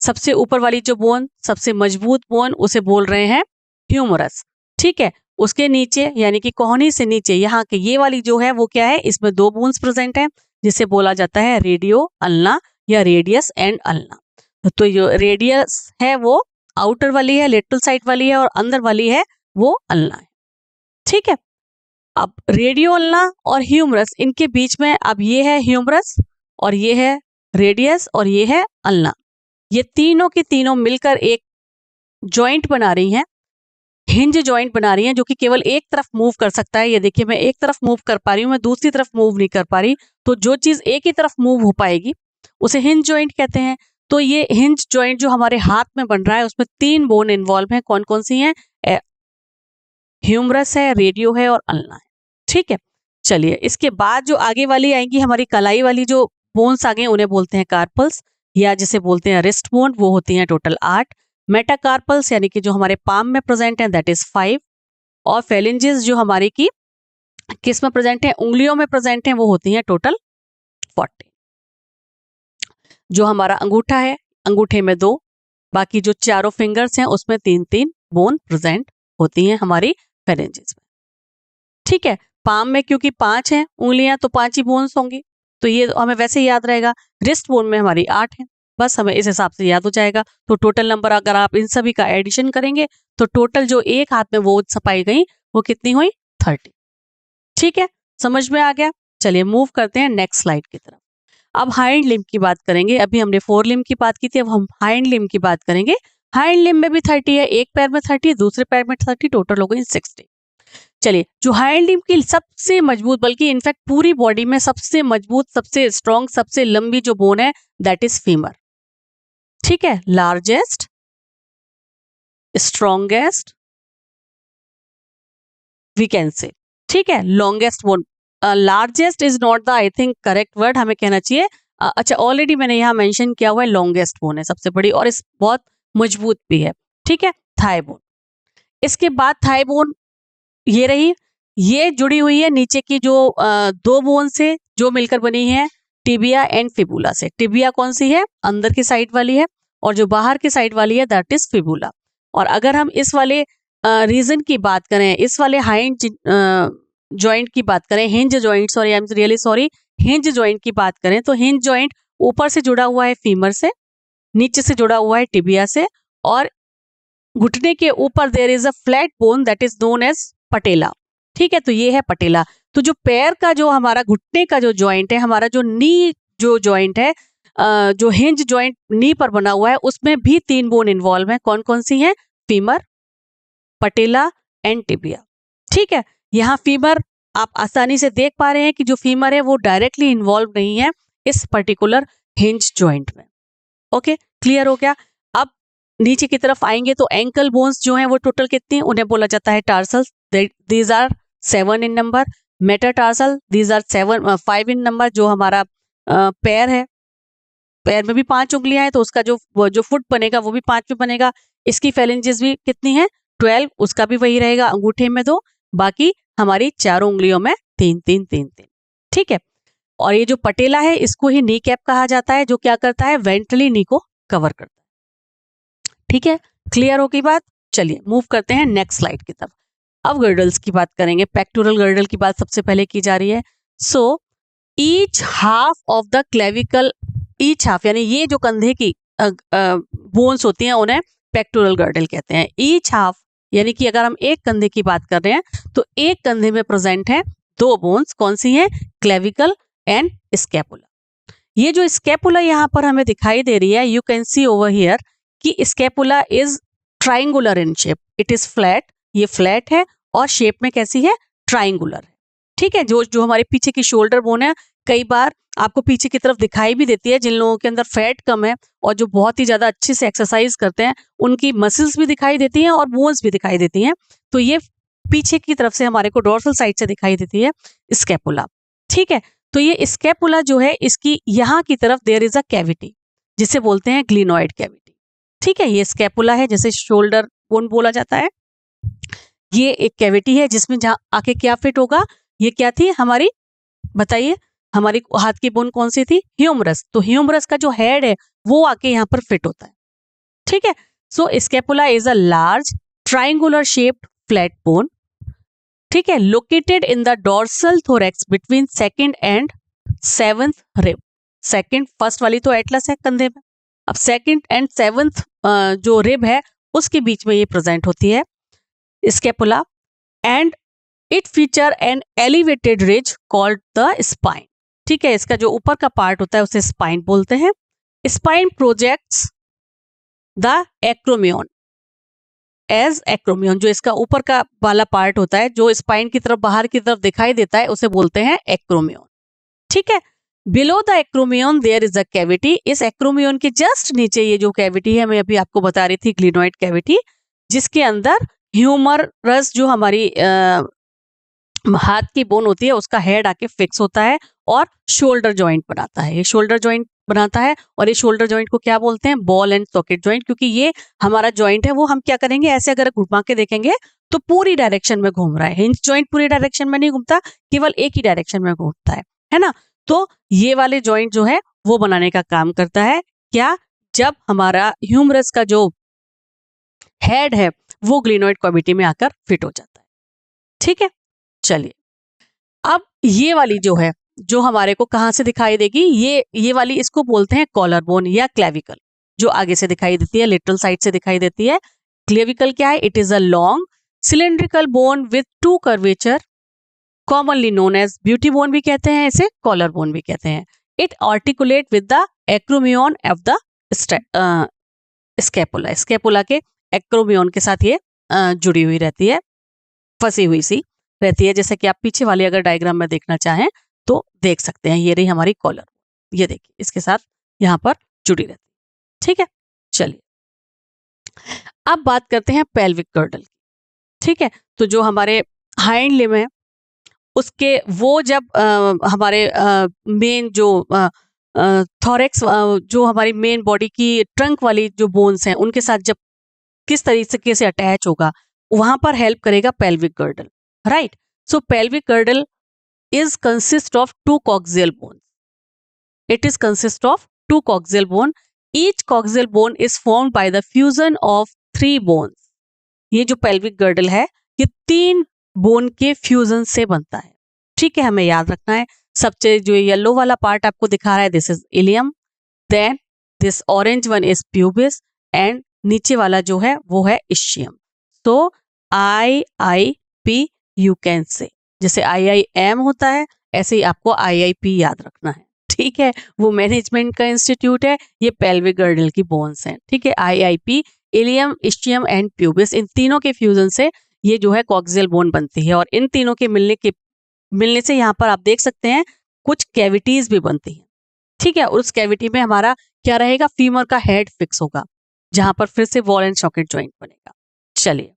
सबसे ऊपर वाली जो बोन, सबसे मजबूत बोन, उसे बोल रहे हैं ह्यूमरस। ठीक है, उसके नीचे यानी कि कोहनी से नीचे यहाँ के ये वाली जो है वो क्या है? इसमें 2 बोन्स प्रेजेंट हैं, जिसे बोला जाता है रेडियो अल्ना या रेडियस एंड अल्ना। तो जो रेडियस है वो आउटर वाली है, लेटरल साइड वाली है, और अंदर वाली है वो अल्ना है। ठीक है, अब रेडियो अल्ना और ह्यूमरस, इनके बीच में अब ये है ह्यूमरस और ये है रेडियस और ये है अल्ना। ये तीनों की तीनों मिलकर एक जॉइंट बना रही हैं, हिंज जॉइंट बना रही हैं जो कि केवल एक तरफ मूव कर सकता है। ये देखिए मैं एक तरफ मूव कर पा रही हूँ, मैं दूसरी तरफ मूव नहीं कर पा रही, तो जो चीज एक ही तरफ मूव हो पाएगी उसे हिंज जॉइंट कहते हैं। तो ये हिंज जॉइंट जो हमारे हाथ में बन रहा है उसमें 3 बोन इन्वॉल्व है। कौन कौन सी हैं? ह्यूमरस है, रेडियो है और अल्ना है। ठीक है, चलिए इसके बाद जो आगे वाली आएंगी हमारी कलाई वाली जो बोन्स आ गए उन्हें बोलते हैं कार्पल्स, या जिसे बोलते हैं रिस्ट बोन, वो होती हैं टोटल 8। मेटाकार्पल्स यानी कि जो हमारे पाम में प्रेजेंट हैं दैट इज 5, और फेलिंजेस जो हमारी की किस में प्रेजेंट है? उंगलियों में प्रेजेंट हैं, वो होती हैं टोटल 40। जो हमारा अंगूठा है, अंगूठे में 2, बाकी जो चारों फिंगर्स हैं उसमें 3-3 बोन प्रेजेंट होती हैं हमारी फेरेंजेस में। ठीक है, पाम में क्योंकि 5 हैं उंगलियां तो 5 ही बोन्स होंगी, तो ये हमें वैसे ही याद रहेगा। रिस्ट बोन में हमारी 8 है, बस हमें इस हिसाब से याद हो जाएगा। तो टोटल नंबर अगर आप इन सभी का एडिशन करेंगे तो टोटल जो एक हाथ में वो छपाई गई वो कितनी हुई? 30। ठीक है, समझ में आ गया। चलिए मूव करते हैं नेक्स्ट स्लाइड की तरफ। अब हाइंड लिम्ब की बात करेंगे। अभी हमने फोर लिम्ब की बात की थी, अब हम हाइंड लिम्ब की बात करेंगे। हाइंड लिम्ब में भी 30 है, एक पैर में 30, दूसरे पैर में 30, टोटल हो गई 60। चलिए, जो हाइंड लिम्ब की सबसे मजबूत, बल्कि इनफैक्ट पूरी बॉडी में सबसे मजबूत, सबसे स्ट्रॉन्ग, सबसे लंबी जो बोन है दैट इज फीमर। ठीक है, largest, strongest, we can say. ठीक है, longest bone. Largest is not the I think correct word, हमें कहना चाहिए अच्छा, ऑलरेडी मैंने यहाँ मेंशन किया हुआ है, लॉन्गेस्ट बोन है सबसे बड़ी और इस बहुत मजबूत भी है। ठीक है, थाई बोन। इसके बाद थाई बोन ये रही, ये जुड़ी हुई है नीचे की जो 2 बोन से जो मिलकर बनी है, टिबिया एंड फिबुला से। टिबिया कौन सी है? अंदर की साइड वाली है, और जो बाहर की साइड वाली है दैट इज फिबुला। और अगर हम इस वाले रीजन की बात करें, इस वाले हाइंड जॉइंट की बात करें, hinge joint, sorry I am really sorry, hinge joint की बात करें तो हिंज जॉइंट ऊपर से जुड़ा हुआ है फीमर से, नीचे से जुड़ा हुआ है टिबिया से, और घुटने के ऊपर there is a flat bone that is known as patella. ठीक है, तो ये है पटेला। तो जो पैर का जो हमारा घुटने का जो जॉइंट है, हमारा जो नी जो जॉइंट है, जो हिंज जॉइंट नी पर बना हुआ है, उसमें भी 3 बोन इन्वॉल्व है। कौन कौन सी हैं? Femur, patella and tibia. ठीक है, यहाँ फीमर आप आसानी से देख पा रहे हैं कि जो फीमर है वो डायरेक्टली इन्वॉल्व नहीं है इस पर्टिकुलर हिंज जॉइंट में। ओके, क्लियर हो गया। अब नीचे की तरफ आएंगे तो एंकल बोन्स जो हैं वो टोटल कितनी, उन्हें बोला जाता है tarsals, these are 7 in number. Metatarsal, these are 5 in number. जो हमारा पैर है, पैर में भी 5 उंगलियां हैं, तो उसका जो फुट बनेगा वो भी 5 में बनेगा। इसकी फेलेंजेस भी कितनी है? 12, उसका भी वही रहेगा, अंगूठे में 2, बाकी हमारी चारों उंगलियों में 3-3-3-3। ठीक है, और ये जो पटेला है इसको ही नी कैप कहा जाता है, जो क्या करता है? वेंट्रली नी को कवर करता है। ठीक है, क्लियर हो गई बात। चलिए मूव करते हैं नेक्स्ट स्लाइड की तरफ। अब गर्डल्स की बात करेंगे। पेक्टोरल गर्डल की बात सबसे पहले की जा रही है। So each half of the clavicle, each half यानी ये जो कंधे की बोन्स होती हैं उन्हें पेक्टोरल गर्डल कहते हैं। ईच हाफ यानी कि अगर हम एक कंधे की बात कर रहे हैं तो एक कंधे में प्रेजेंट है 2 बोन्स। कौन सी हैं? Clavicle and scapula. ये जो स्कैपुला यहाँ पर हमें दिखाई दे रही है, you can see over here कि scapula is triangular in shape, it is flat, ये फ्लैट है और शेप में कैसी है? ट्राइंगुलर है। ठीक है, जो हमारे पीछे की शोल्डर बोन है कई बार आपको पीछे की तरफ दिखाई भी देती है। जिन लोगों के अंदर फैट कम है और जो बहुत ही ज्यादा अच्छे से एक्सरसाइज करते हैं उनकी मसल्स भी दिखाई देती हैं और बोन्स भी दिखाई देती हैं। तो ये पीछे की तरफ से हमारे को डोर्सल साइड से दिखाई देती है स्कैपुला। ठीक है, तो ये स्कैपुला जो है इसकी यहाँ की तरफ देयर इज अ कैविटी जिसे बोलते हैं ग्लिनॉइड कैविटी। ठीक है, ये स्कैपुला है, जैसे शोल्डर बोन बोला जाता है। ये एक कैविटी है जिसमें जहाँ आके क्या फिट होगा? ये क्या थी हमारी, बताइए, हमारी हाथ की बोन कौन सी थी? ह्यूमरस। तो ह्यूमरस का जो हेड है वो आके यहाँ पर फिट होता है। ठीक है, so scapula is a large triangular shaped flat bone. ठीक है, located in the dorsal thorax between second and 7th rib. Second, first वाली तो एटलस है कंधे में, अब सेकंड एंड 7th जो रिब है उसके बीच में ये प्रेजेंट होती है scapula, and it feature an elevated ridge called the spine. ठीक है, इसका जो ऊपर का पार्ट होता है उसे स्पाइन बोलते हैं। Spine projects the acromion as acromion. जो इसका ऊपर का वाला पार्ट होता है, जो स्पाइन की तरफ बाहर की तरफ दिखाई देता है, उसे बोलते हैं एक्रोमियन। ठीक है, below the acromion there is a cavity. इस एक्रोमियन के जस्ट नीचे ये जो कैविटी है, मैं अभी आपको बता रही थी, ग्लिनोइड कैविटी, जिसके अंदर ह्यूमरस, जो हमारी हाथ की बोन होती है, उसका हेड आके फिक्स होता है और शोल्डर जॉइंट बनाता है। ये शोल्डर जॉइंट बनाता है, और ये शोल्डर जॉइंट को क्या बोलते हैं? Ball and socket joint. क्योंकि ये हमारा जॉइंट है, वो हम क्या करेंगे, ऐसे अगर घुमा के देखेंगे तो पूरी डायरेक्शन में घूम रहा है। हिंज जॉइंट पूरी डायरेक्शन में नहीं घूमता, केवल एक ही डायरेक्शन में घूमता है ना। तो ये वाले जॉइंट जो है वो बनाने का काम करता है क्या? जब हमारा ह्यूमरस का जो हेड है वो ग्लिनोइड कैविटी में आकर फिट हो जाता है। ठीक है, चलिए अब ये वाली जो है, जो हमारे को कहां से दिखाई देगी, ये वाली, इसको बोलते हैं कॉलर बोन या क्लेविकल, जो आगे से दिखाई देती है, लेटरल साइड से दिखाई देती है। क्लेविकल क्या है? It is a long cylindrical bone with two curvature, commonly known as beauty bone भी कहते हैं, इसे कॉलर बोन भी कहते हैं। It articulate with the acromion of the scapula. Scapula के एक्रोमियन के साथ ये जुड़ी हुई रहती है, फंसी हुई सी रहती है। जैसे कि आप पीछे वाली अगर डायग्राम में देखना चाहें तो देख सकते हैं, ये रही हमारी कॉलर, ये देखिए इसके साथ यहाँ पर जुड़ी रहती है। ठीक है, चलिए अब बात करते हैं पेल्विक गर्डल। ठीक है, तो जो हमारे हाइंड लिम्ब है, उसके वो जब हमारे मेन जो थोरेक्स, जो हमारी मेन बॉडी की ट्रंक वाली जो बोन्स हैं, उनके साथ जब किस तरीके से अटैच होगा, वहां पर हेल्प करेगा pelvic girdle, right. So pelvic girdle is consist of two coaxial bones. It is consist of two coaxial bone. Each coaxial bone is formed by the fusion of three bones. ये जो pelvic girdle है, ये 3 bone के fusion से बनता है। ठीक है, हमें याद रखना है। सबसे जो येलो वाला पार्ट आपको दिखा रहा है, this is ilium, then this orange one is pubis, and नीचे वाला जो है वो है इशियम। तो IIP यू कैन से, जैसे IIM होता है, ऐसे ही आपको IIP याद रखना है। ठीक है, वो मैनेजमेंट का इंस्टीट्यूट है, ये पेल्विक गर्डल की बोन्स हैं। ठीक है, IIP, ilium, ischium and pubis, इन तीनों के फ्यूजन से ये जो है कॉक्सियल बोन बनती है, और इन तीनों के मिलने से यहाँ पर आप देख सकते हैं कुछ कैविटीज भी बनती हैं। ठीक है, और उस कैविटी में हमारा क्या रहेगा? फीमर का हेड फिक्स होगा, जहां पर फिर से बॉल एंड सॉकेट जॉइंट बनेगा। चलिए,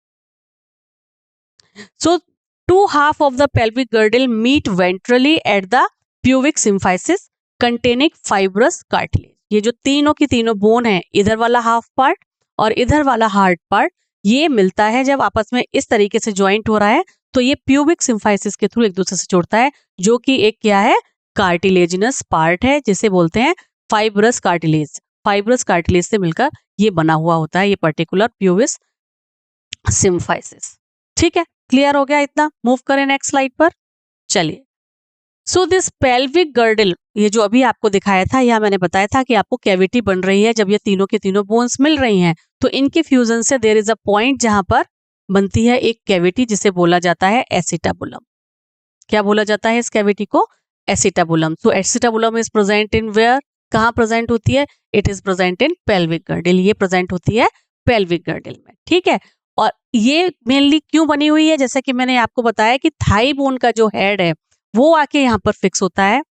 सो two half of the pelvic girdle meet ventrally at the pubic symphysis containing fibrous cartilage. ये जो तीनों की तीनों बोन है, इधर वाला हाफ पार्ट और इधर वाला हार्ड पार्ट, ये मिलता है जब आपस में इस तरीके से ज्वाइंट हो रहा है, तो ये प्यूबिक सिम्फाइसिस के थ्रू एक दूसरे से जुड़ता है, जो कि एक क्या है? कार्टिलेजिनस पार्ट है, जिसे बोलते हैं फाइब्रस कार्टिलेज। फाइब्रस कार्टिलेज से मिलकर ये बना हुआ होता है, ये पर्टिकुलर प्यूबिस सिम्फाइसिस। ठीक है, क्लियर हो गया इतना? मूव करें नेक्स्ट स्लाइड पर। चलिए, सो दिस पेल्विक गर्डल, ये जो अभी आपको दिखाया था, या मैंने बताया था कि आपको कैविटी बन रही है जब ये तीनों के तीनों बोन्स मिल रही हैं, तो इनके फ्यूजन से देयर इज अ पॉइंट जहां पर बनती है एक कैविटी, जिसे बोला जाता है एसिटाबुलम। क्या बोला जाता है इस कैविटी को? Acetabulum. So acetabulum is present in where? कहाँ प्रेजेंट होती है? It is present in pelvic girdle. ये प्रेजेंट होती है पेल्विक गर्डल में। ठीक है, और ये मेनली क्यों बनी हुई है? जैसा कि मैंने आपको बताया कि थाई बोन का जो हेड है वो आके यहाँ पर फिक्स होता है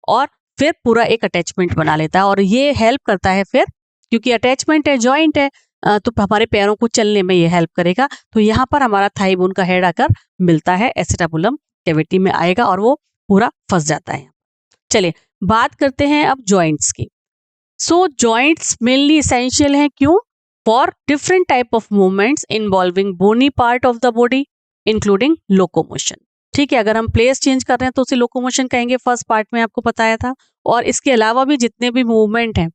और फिर पूरा एक अटैचमेंट बना लेता है, और ये हेल्प करता है फिर, क्योंकि अटैचमेंट है, जॉइंट है, तो हमारे पैरों को चलने में ये हेल्प करेगा। तो यहाँ पर हमारा थाई बोन का हेड आकर मिलता है, एसिटाबुलम कैविटी में आएगा और वो पूरा फंस जाता है। चलिए बात करते हैं अब जॉइंट्स की। सो जॉइंट्स मेनली इसेंशियल हैं, क्यों? For different type of movements involving bony part of the body including locomotion. ठीक है, अगर हम प्लेस चेंज कर रहे हैं तो उसे लोकोमोशन कहेंगे, फर्स्ट पार्ट में आपको बताया था। और इसके अलावा भी जितने भी मूवमेंट हैं,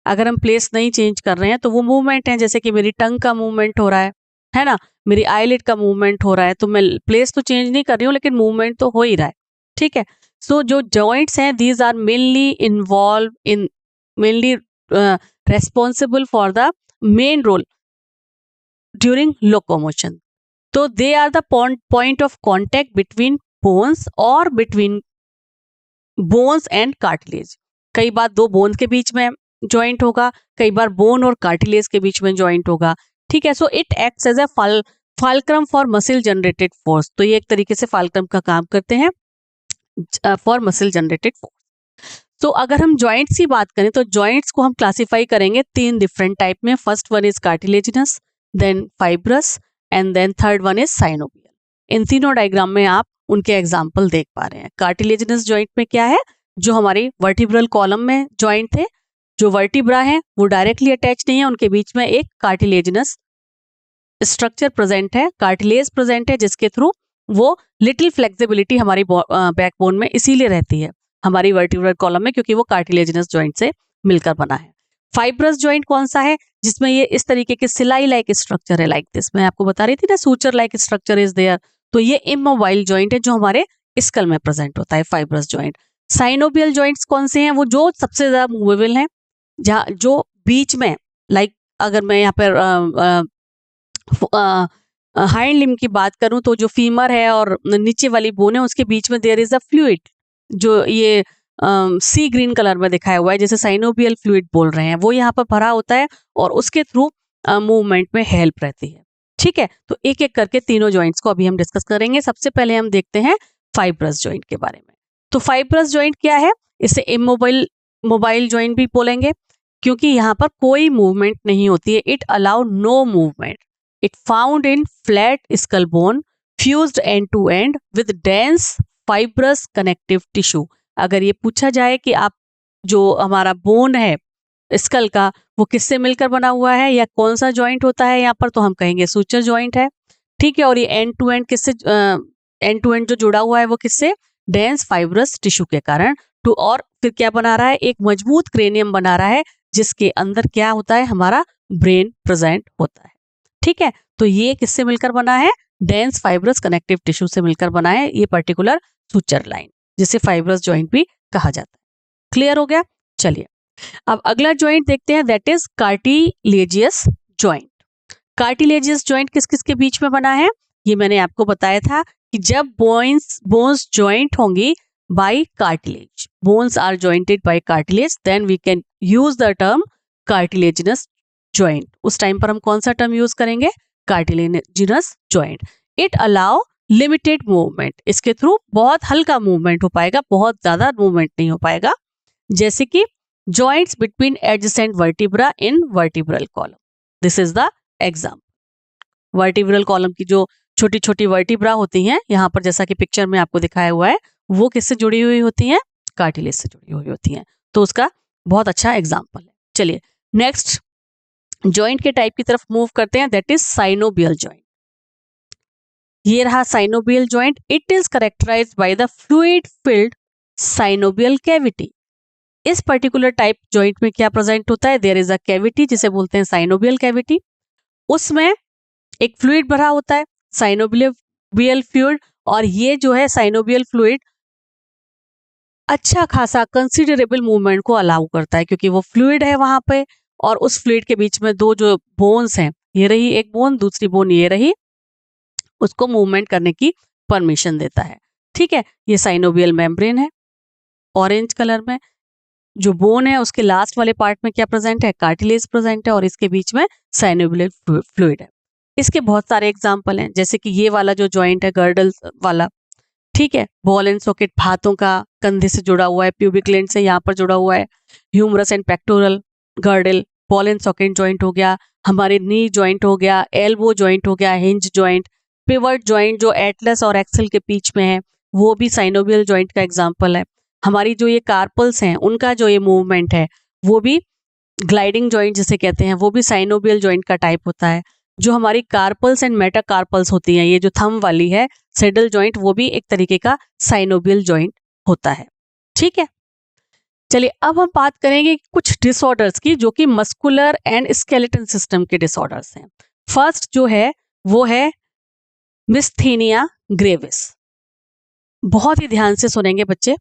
अगर हम प्लेस नहीं चेंज कर रहे हैं तो वो मूवमेंट हैं, जैसे कि मेरी टंग का मूवमेंट हो रहा है ना, मेरी आईलिड का मूवमेंट हो रहा है, तो मैं प्लेस तो चेंज नहीं कर रही हूँ, लेकिन मूवमेंट तो हो ही रहा है। ठीक है, सो जो जॉइंट्स हैं, these are mainly responsible for the main role during locomotion. तो they are the point of contact between bones और बिटवीन बोन्स एंड कार्टिलेज। कई बार दो बोन के बीच में ज्वाइंट होगा, कई बार बोन और कार्टिलेज के बीच में ज्वाइंट होगा। ठीक है, so it acts as a fulcrum for muscle generated force. तो ये एक तरीके से फाल्क्रम का काम करते हैं फॉर मसल जनरेटेड फोर्स। तो अगर हम जॉइंट्स की बात करें तो जॉइंट्स को हम क्लासिफाई करेंगे 3 डिफरेंट टाइप में। First one is cartilaginous, then fibrous and then third one is synovial. इन तीनों डायग्राम में आप उनके एग्जाम्पल देख पा रहे हैं। कार्टिलेजिनस जॉइंट में क्या है, जो हमारी वर्टिब्रल कॉलम में जॉइंट थे, जो वर्टिब्रा है वो डायरेक्टली अटैच नहीं है, उनके बीच में एक कार्टिलेजिनस स्ट्रक्चर प्रेजेंट है, कार्टिलेज प्रेजेंट है, जिसके थ्रू वो लिटिल फ्लेक्सिबिलिटी हमारी बैकबोन में इसीलिए रहती है हमारी वर्टिब्रल कॉलम में, क्योंकि वो कार्टिलेजिनस जॉइंट से मिलकर बना है। फाइब्रस जॉइंट कौन सा है, जिसमें ये इस तरीके के सिलाई लाइक स्ट्रक्चर है, लाइक दिस। मैं आपको बता रही थी ना, suture like structure is there. तो ये इमोबाइल जॉइंट है जो हमारे स्कल में प्रेजेंट होता है, फाइब्रस जॉइंट। साइनोबियल जॉइंट्स कौन से हैं, वो जो सबसे ज्यादा मूवेबल हैं, जहाँ जो बीच में लाइक अगर मैं यहाँ पर हाइंड लिम्ब की बात करूं तो जो फीमर है और नीचे वाली बोन है उसके बीच में देयर इज अ फ्लूइड, जो ये सी ग्रीन कलर में दिखाया हुआ है, जैसे साइनोबियल फ्लूइड बोल रहे हैं, वो यहाँ पर भरा होता है और उसके थ्रू मूवमेंट में हेल्प रहती है। ठीक है, तो एक एक करके तीनों जॉइंट्स को अभी हम डिस्कस करेंगे। सबसे पहले हम देखते हैं फाइब्रस जॉइंट के बारे में। तो फाइब्रस जॉइंट क्या है, इसे मोबाइल जॉइंट भी बोलेंगे, क्योंकि यहाँ पर कोई मूवमेंट नहीं होती है। It allow no movement. It found in flat skull bone fused end to end with dense fibrous connective tissue. अगर ये पूछा जाए कि आप जो हमारा बोन है स्कल का वो किससे मिलकर बना हुआ है या कौन सा जॉइंट होता है यहाँ पर, तो हम कहेंगे सूचर जॉइंट है। ठीक है, और ये एंड टू एंड किससे, एंड टू एंड जो जुड़ा हुआ है वो किससे, डेंस फाइब्रस टिश्यू के कारण। टू और फिर क्या बना रहा है, एक मजबूत क्रेनियम बना रहा है जिसके अंदर क्या होता है, हमारा ब्रेन प्रेजेंट होता है। ठीक है, तो ये किससे मिलकर बना है, डेंस फाइब्रस कनेक्टिव टिश्यू से मिलकर बना है ये पर्टिकुलर सूचर लाइन, जिसे फाइब्रस जॉइंट भी कहा जाता है। क्लियर हो गया। चलिए अब अगला जॉइंट देखते हैं, that is cartilaginous joint. Cartilaginous joint किस किस के बीच में बना है, ये मैंने आपको बताया था कि जब बोन्स जॉइंट होंगी by cartilage, bones are jointed by cartilage, then we can use the term cartilaginous joint. उस टाइम पर हम कौन सा टर्म यूज करेंगे, cartilaginous joint. It allow limited movement, इसके थ्रू बहुत हल्का मूवमेंट हो पाएगा, बहुत ज्यादा मूवमेंट नहीं हो पाएगा, जैसे कि joints between adjacent vertebra in vertebral column. This is the example. Vertebral column की जो छोटी छोटी वर्टिब्रा होती हैं, यहाँ पर जैसा कि पिक्चर में आपको दिखाया हुआ है, वो किससे जुड़ी हुई होती हैं, कार्टिलेज से जुड़ी हुई होती हैं। तो उसका बहुत अच्छा एग्जाम्पल है। चलिए नेक्स्ट जॉइंट के टाइप की तरफ मूव करते हैं, दैट इज साइनोबियल जॉइंट। ये रहा synovial joint. It is characterized by the fluid filled synovial cavity. इस पर्टिकुलर टाइप जॉइंट में क्या प्रेजेंट होता है, देयर इज अ कैविटी जिसे बोलते हैं साइनोबियल कैविटी। उसमें एक फ्लूइड भरा होता है, साइनोबियल फ्लूइड, और ये जो है साइनोबियल फ्लूइड अच्छा खासा कंसिडरेबल मूवमेंट को अलाउ करता है, क्योंकि वो फ्लूइड है वहां पे, और उस फ्लूइड के बीच में दो जो बोन्स हैं, ये रही एक बोन, दूसरी बोन ये रही, उसको मूवमेंट करने की परमिशन देता है। ठीक है, ये साइनोबियल मेम्ब्रेन है, ऑरेंज कलर में। जो बोन है उसके लास्ट वाले पार्ट में क्या प्रेजेंट है, कार्टिलेज प्रेजेंट है, और इसके बीच में साइनोबियल फ्लूइड है। इसके बहुत सारे एग्जाम्पल हैं, जैसे कि ये वाला जो जॉइंट है गर्डल वाला, ठीक है, बॉल एंड सॉकेट हाथों का कंधे से जुड़ा हुआ है, प्यूबिक ग्लैंड से यहाँ पर जुड़ा हुआ है, humerus and pectoral girdle, ball and socket joint हो गया, हमारे नी जॉइंट हो गया, एल्बो जॉइंट हो गया, हिंज जॉइंट, पिवट जॉइंट जो एटलस और एक्सल के बीच में है, वो भी साइनोबियल जॉइंट का एग्जाम्पल है। हमारी जो ये कार्पल्स हैं उनका जो ये मूवमेंट है वो भी ग्लाइडिंग जॉइंट जिसे कहते हैं, वो भी साइनोबियल जॉइंट का टाइप होता है। जो हमारी कार्पल्स एंड मेटाकार्पल्स होती हैं, ये जो थंब वाली है सेडल जॉइंट, वो भी एक तरीके का साइनोबियल जॉइंट होता है। ठीक है, चलिए अब हम बात करेंगे कुछ डिसऑर्डर्स की, जो कि मस्कुलर एंड स्केलेटन सिस्टम के डिसऑर्डर्स हैं। फर्स्ट जो है वो है मिस्थीनिया ग्रेविस। बहुत ही ध्यान से सुनेंगे बच्चे।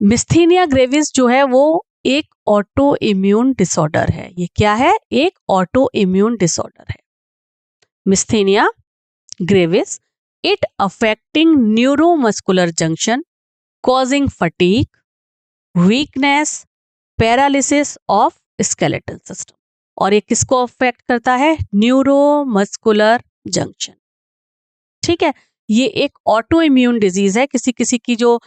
मिस्थीनिया ग्रेविस जो है वो एक ऑटो इम्यून डिसऑर्डर है। ये क्या है, एक ऑटो इम्यून डिसऑर्डर है myasthenia gravis. It affecting neuromuscular junction causing fatigue, weakness, paralysis of skeletal system. और ये किसको अफेक्ट करता है? Neuromuscular junction. ठीक है, ये एक ऑटो इम्यून डिजीज है। किसी किसी की जो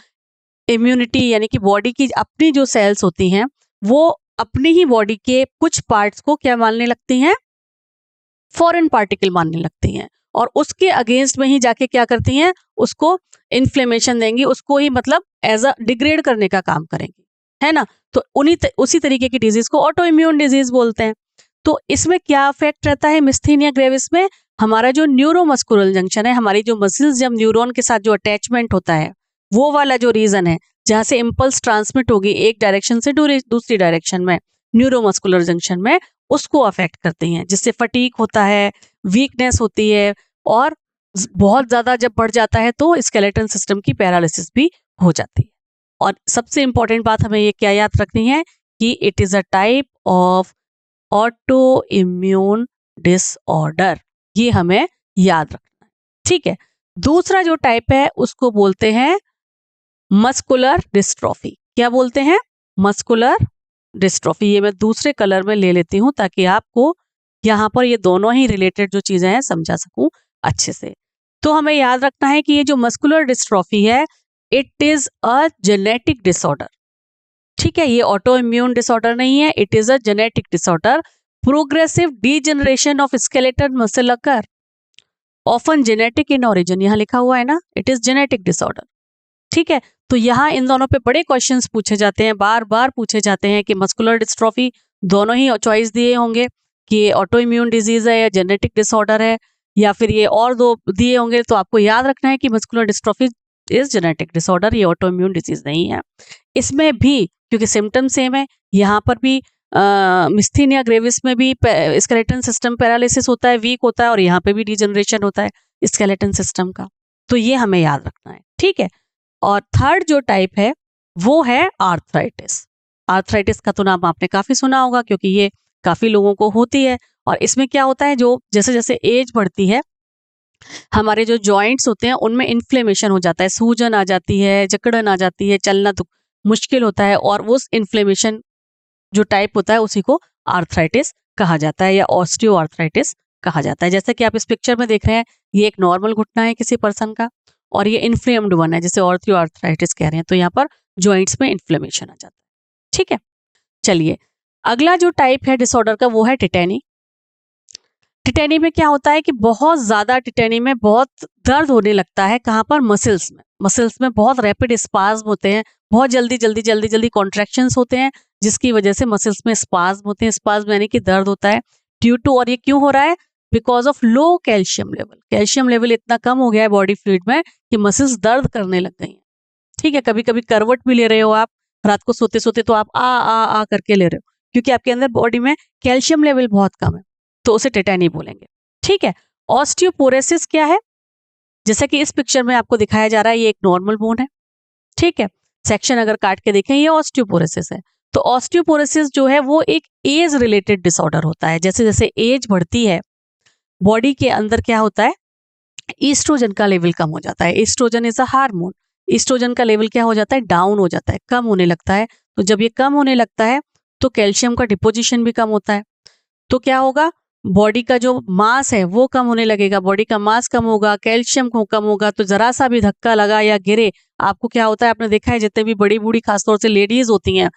इम्यूनिटी यानी कि बॉडी की अपनी जो सेल्स होती हैं वो अपनी ही बॉडी के कुछ पार्ट्स को क्या मानने लगती हैं? फॉरेन पार्टिकल मानने लगती हैं और उसके अगेंस्ट में ही जाके क्या करती हैं? उसको इन्फ्लेमेशन देंगी, उसको ही मतलब एज अ डिग्रेड करने का काम करेंगी, है ना? तो उसी तरीके की डिजीज को ऑटो इम्यून डिजीज बोलते हैं। तो इसमें क्या इफेक्ट रहता है मिस्थीनिया ग्रेविस में? हमारा जो न्यूरोमस्कुलर जंक्शन है, हमारी जो मसल्स जब न्यूरॉन के साथ जो अटैचमेंट होता है, वो वाला जो रीजन है जहां से इम्पल्स ट्रांसमिट होगी एक डायरेक्शन से दूसरी डायरेक्शन में, न्यूरोमस्कुलर जंक्शन में, उसको अफेक्ट करती हैं, जिससे फटीग होता है, वीकनेस होती है और बहुत ज्यादा जब बढ़ जाता है तो स्केलेटन सिस्टम की पैरालिसिस भी हो जाती है। और सबसे इंपॉर्टेंट बात हमें ये क्या याद रखनी है कि it is a type of auto immune disorder, ये हमें याद रखना है। ठीक है, दूसरा जो टाइप है उसको बोलते हैं मस्कुलर डिस्ट्रॉफी। क्या बोलते हैं? Muscular dystrophy. ये मैं दूसरे कलर में ले लेती हूं ताकि आपको यहाँ पर ये दोनों ही रिलेटेड जो चीजें हैं समझा सकूं अच्छे से। तो हमें याद रखना है कि ये जो मस्कुलर डिस्ट्रॉफी है it is a genetic disorder. ठीक है, ये ऑटो इम्यून डिसऑर्डर नहीं है, it is a genetic disorder. Progressive degeneration of skeletal muscle occur, often genetic in origin, यहाँ लिखा हुआ है ना, इट इज जेनेटिक डिसऑर्डर। ठीक है, तो यहाँ इन दोनों पे बड़े क्वेश्चंस पूछे जाते हैं, बार बार पूछे जाते हैं कि मस्कुलर डिस्ट्रॉफी, दोनों ही चॉइस दिए होंगे कि ये ऑटो इम्यून डिजीज है या जेनेटिक डिसऑर्डर है, या फिर ये और दो दिए होंगे। तो आपको याद रखना है कि muscular dystrophy is genetic disorder, ये ऑटो इम्यून डिजीज नहीं है। इसमें भी क्योंकि सिम्टम सेम है, यहाँ पर भी मिस्थीनिया ग्रेविस में भी स्केलेटन सिस्टम पैरालिसिस होता है, वीक होता है, और यहाँ पे भी डिजनरेशन होता है स्केलेटन सिस्टम का। तो ये हमें याद रखना है। ठीक है, और थर्ड जो टाइप है वो है आर्थराइटिस। आर्थराइटिस का तो नाम आपने काफी सुना होगा क्योंकि ये काफी लोगों को होती है। और इसमें क्या होता है, जो जैसे जैसे एज बढ़ती है हमारे जो जॉइंट्स होते हैं उनमें इन्फ्लेमेशन हो जाता है, सूजन आ जाती है, जकड़न आ जाती है, चलना मुश्किल होता है, और उस इन्फ्लेमेशन जो टाइप होता है उसी को आर्थराइटिस कहा जाता है या ऑस्टियो आर्थराइटिस कहा जाता है। जैसे कि आप इस पिक्चर में देख रहे हैं, ये एक नॉर्मल घुटना है किसी पर्सन का और ये इन्फ्लेम्ड वन है जिसे ऑस्टियो आर्थराइटिस कह रहे हैं। तो यहाँ पर जॉइंट्स में इन्फ्लेमेशन आ जाता है। ठीक है, चलिए अगला जो टाइप है डिसऑर्डर का वो है टिटेनी। टिटेनी में क्या होता है कि बहुत ज्यादा टिटेनी में बहुत दर्द होने लगता है। कहाँ पर? मसल्स में बहुत रैपिड स्पाज्म होते हैं, बहुत जल्दी जल्दी जल्दी जल्दी कॉन्ट्रैक्शंस होते हैं, जिसकी वजह से मसल्स में स्पाज्म होते हैं। स्पाज्म यानी कि दर्द होता है ड्यू टू, और ये क्यों हो रहा है? Because of low calcium level. Calcium level इतना कम हो गया है बॉडी फ्लूइड में कि मसल्स दर्द करने लग गई हैं। ठीक है, कभी कभी करवट भी ले रहे हो आप, रात को सोते सोते तो आप आ करके ले रहे हो क्योंकि आपके अंदर बॉडी में कैल्शियम लेवल बहुत कम है, तो उसे टिटेनी बोलेंगे। ठीक है, ऑस्टियोपोरोसिस क्या है? जैसा कि इस पिक्चर में आपको दिखाया जा रहा है, ये एक नॉर्मल बोन है। ठीक है, सेक्शन अगर काट के देखें ये ऑस्टियोपोरोसिस है। तो ऑस्टियोपोरोसिस जो है वो एक एज रिलेटेड डिसऑर्डर होता है। जैसे जैसे एज बढ़ती है बॉडी के अंदर क्या होता है, ईस्ट्रोजन का लेवल कम हो जाता है। Estrogen is a hormone. Estrogen का लेवल क्या हो जाता है? डाउन हो जाता है, कम होने लगता है। तो जब ये कम होने लगता है तो कैल्शियम का डिपोजिशन भी कम होता है। तो क्या होगा? बॉडी का जो मास है वो कम होने लगेगा। बॉडी का मास कम होगा, कैल्शियम कम होगा, तो जरा सा भी धक्का लगा या गिरे, आपको क्या होता है, आपने देखा है जितने भी बड़ी बूढ़ी खासतौर से लेडीज होती हैं,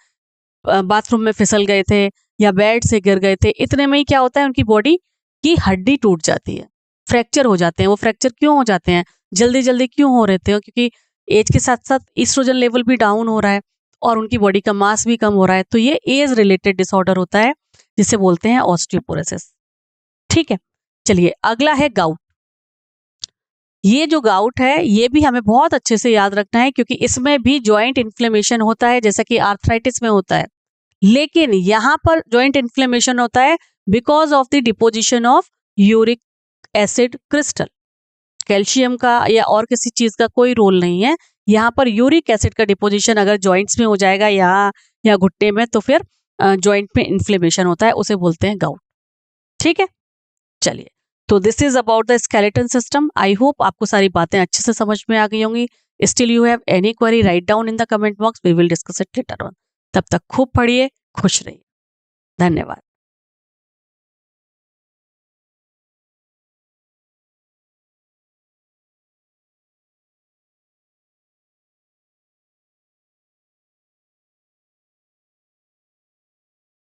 बाथरूम में फिसल गए थे या बेड से गिर गए थे, इतने में ही क्या होता है, उनकी बॉडी की हड्डी टूट जाती है, फ्रैक्चर हो जाते हैं। वो फ्रैक्चर क्यों हो जाते हैं, जल्दी जल्दी क्यों हो रहे थे? क्योंकि एज के साथ साथ ईस्ट्रोजन लेवल भी डाउन हो रहा है और उनकी बॉडी का मास भी कम हो रहा है। तो ये एज रिलेटेड डिसऑर्डर होता है जिसे बोलते हैं ऑस्टियोपोरोसिस। ठीक है, चलिए अगला है गाउट। ये जो गाउट है ये भी हमें बहुत अच्छे से याद रखना है क्योंकि इसमें भी जॉइंट इन्फ्लेमेशन होता है जैसा कि आर्थराइटिस में होता है, लेकिन यहां पर जॉइंट इन्फ्लेमेशन होता है because of the deposition of uric acid crystal. Calcium का या और किसी चीज का कोई रोल नहीं है यहाँ पर। यूरिक एसिड का डिपोजिशन अगर जॉइंट्स में हो जाएगा या घुट्ने में, तो फिर जॉइंट में इन्फ्लेमेशन होता है, उसे बोलते हैं गाउट। ठीक है, चलिए तो this is about the skeleton system. I hope आपको सारी बातें अच्छे से समझ में आ गई होंगी। Still you have any query, write down in the comment box, we will discuss it later on. तब तक खूब पढ़िए, खुश रहिए। धन्यवाद।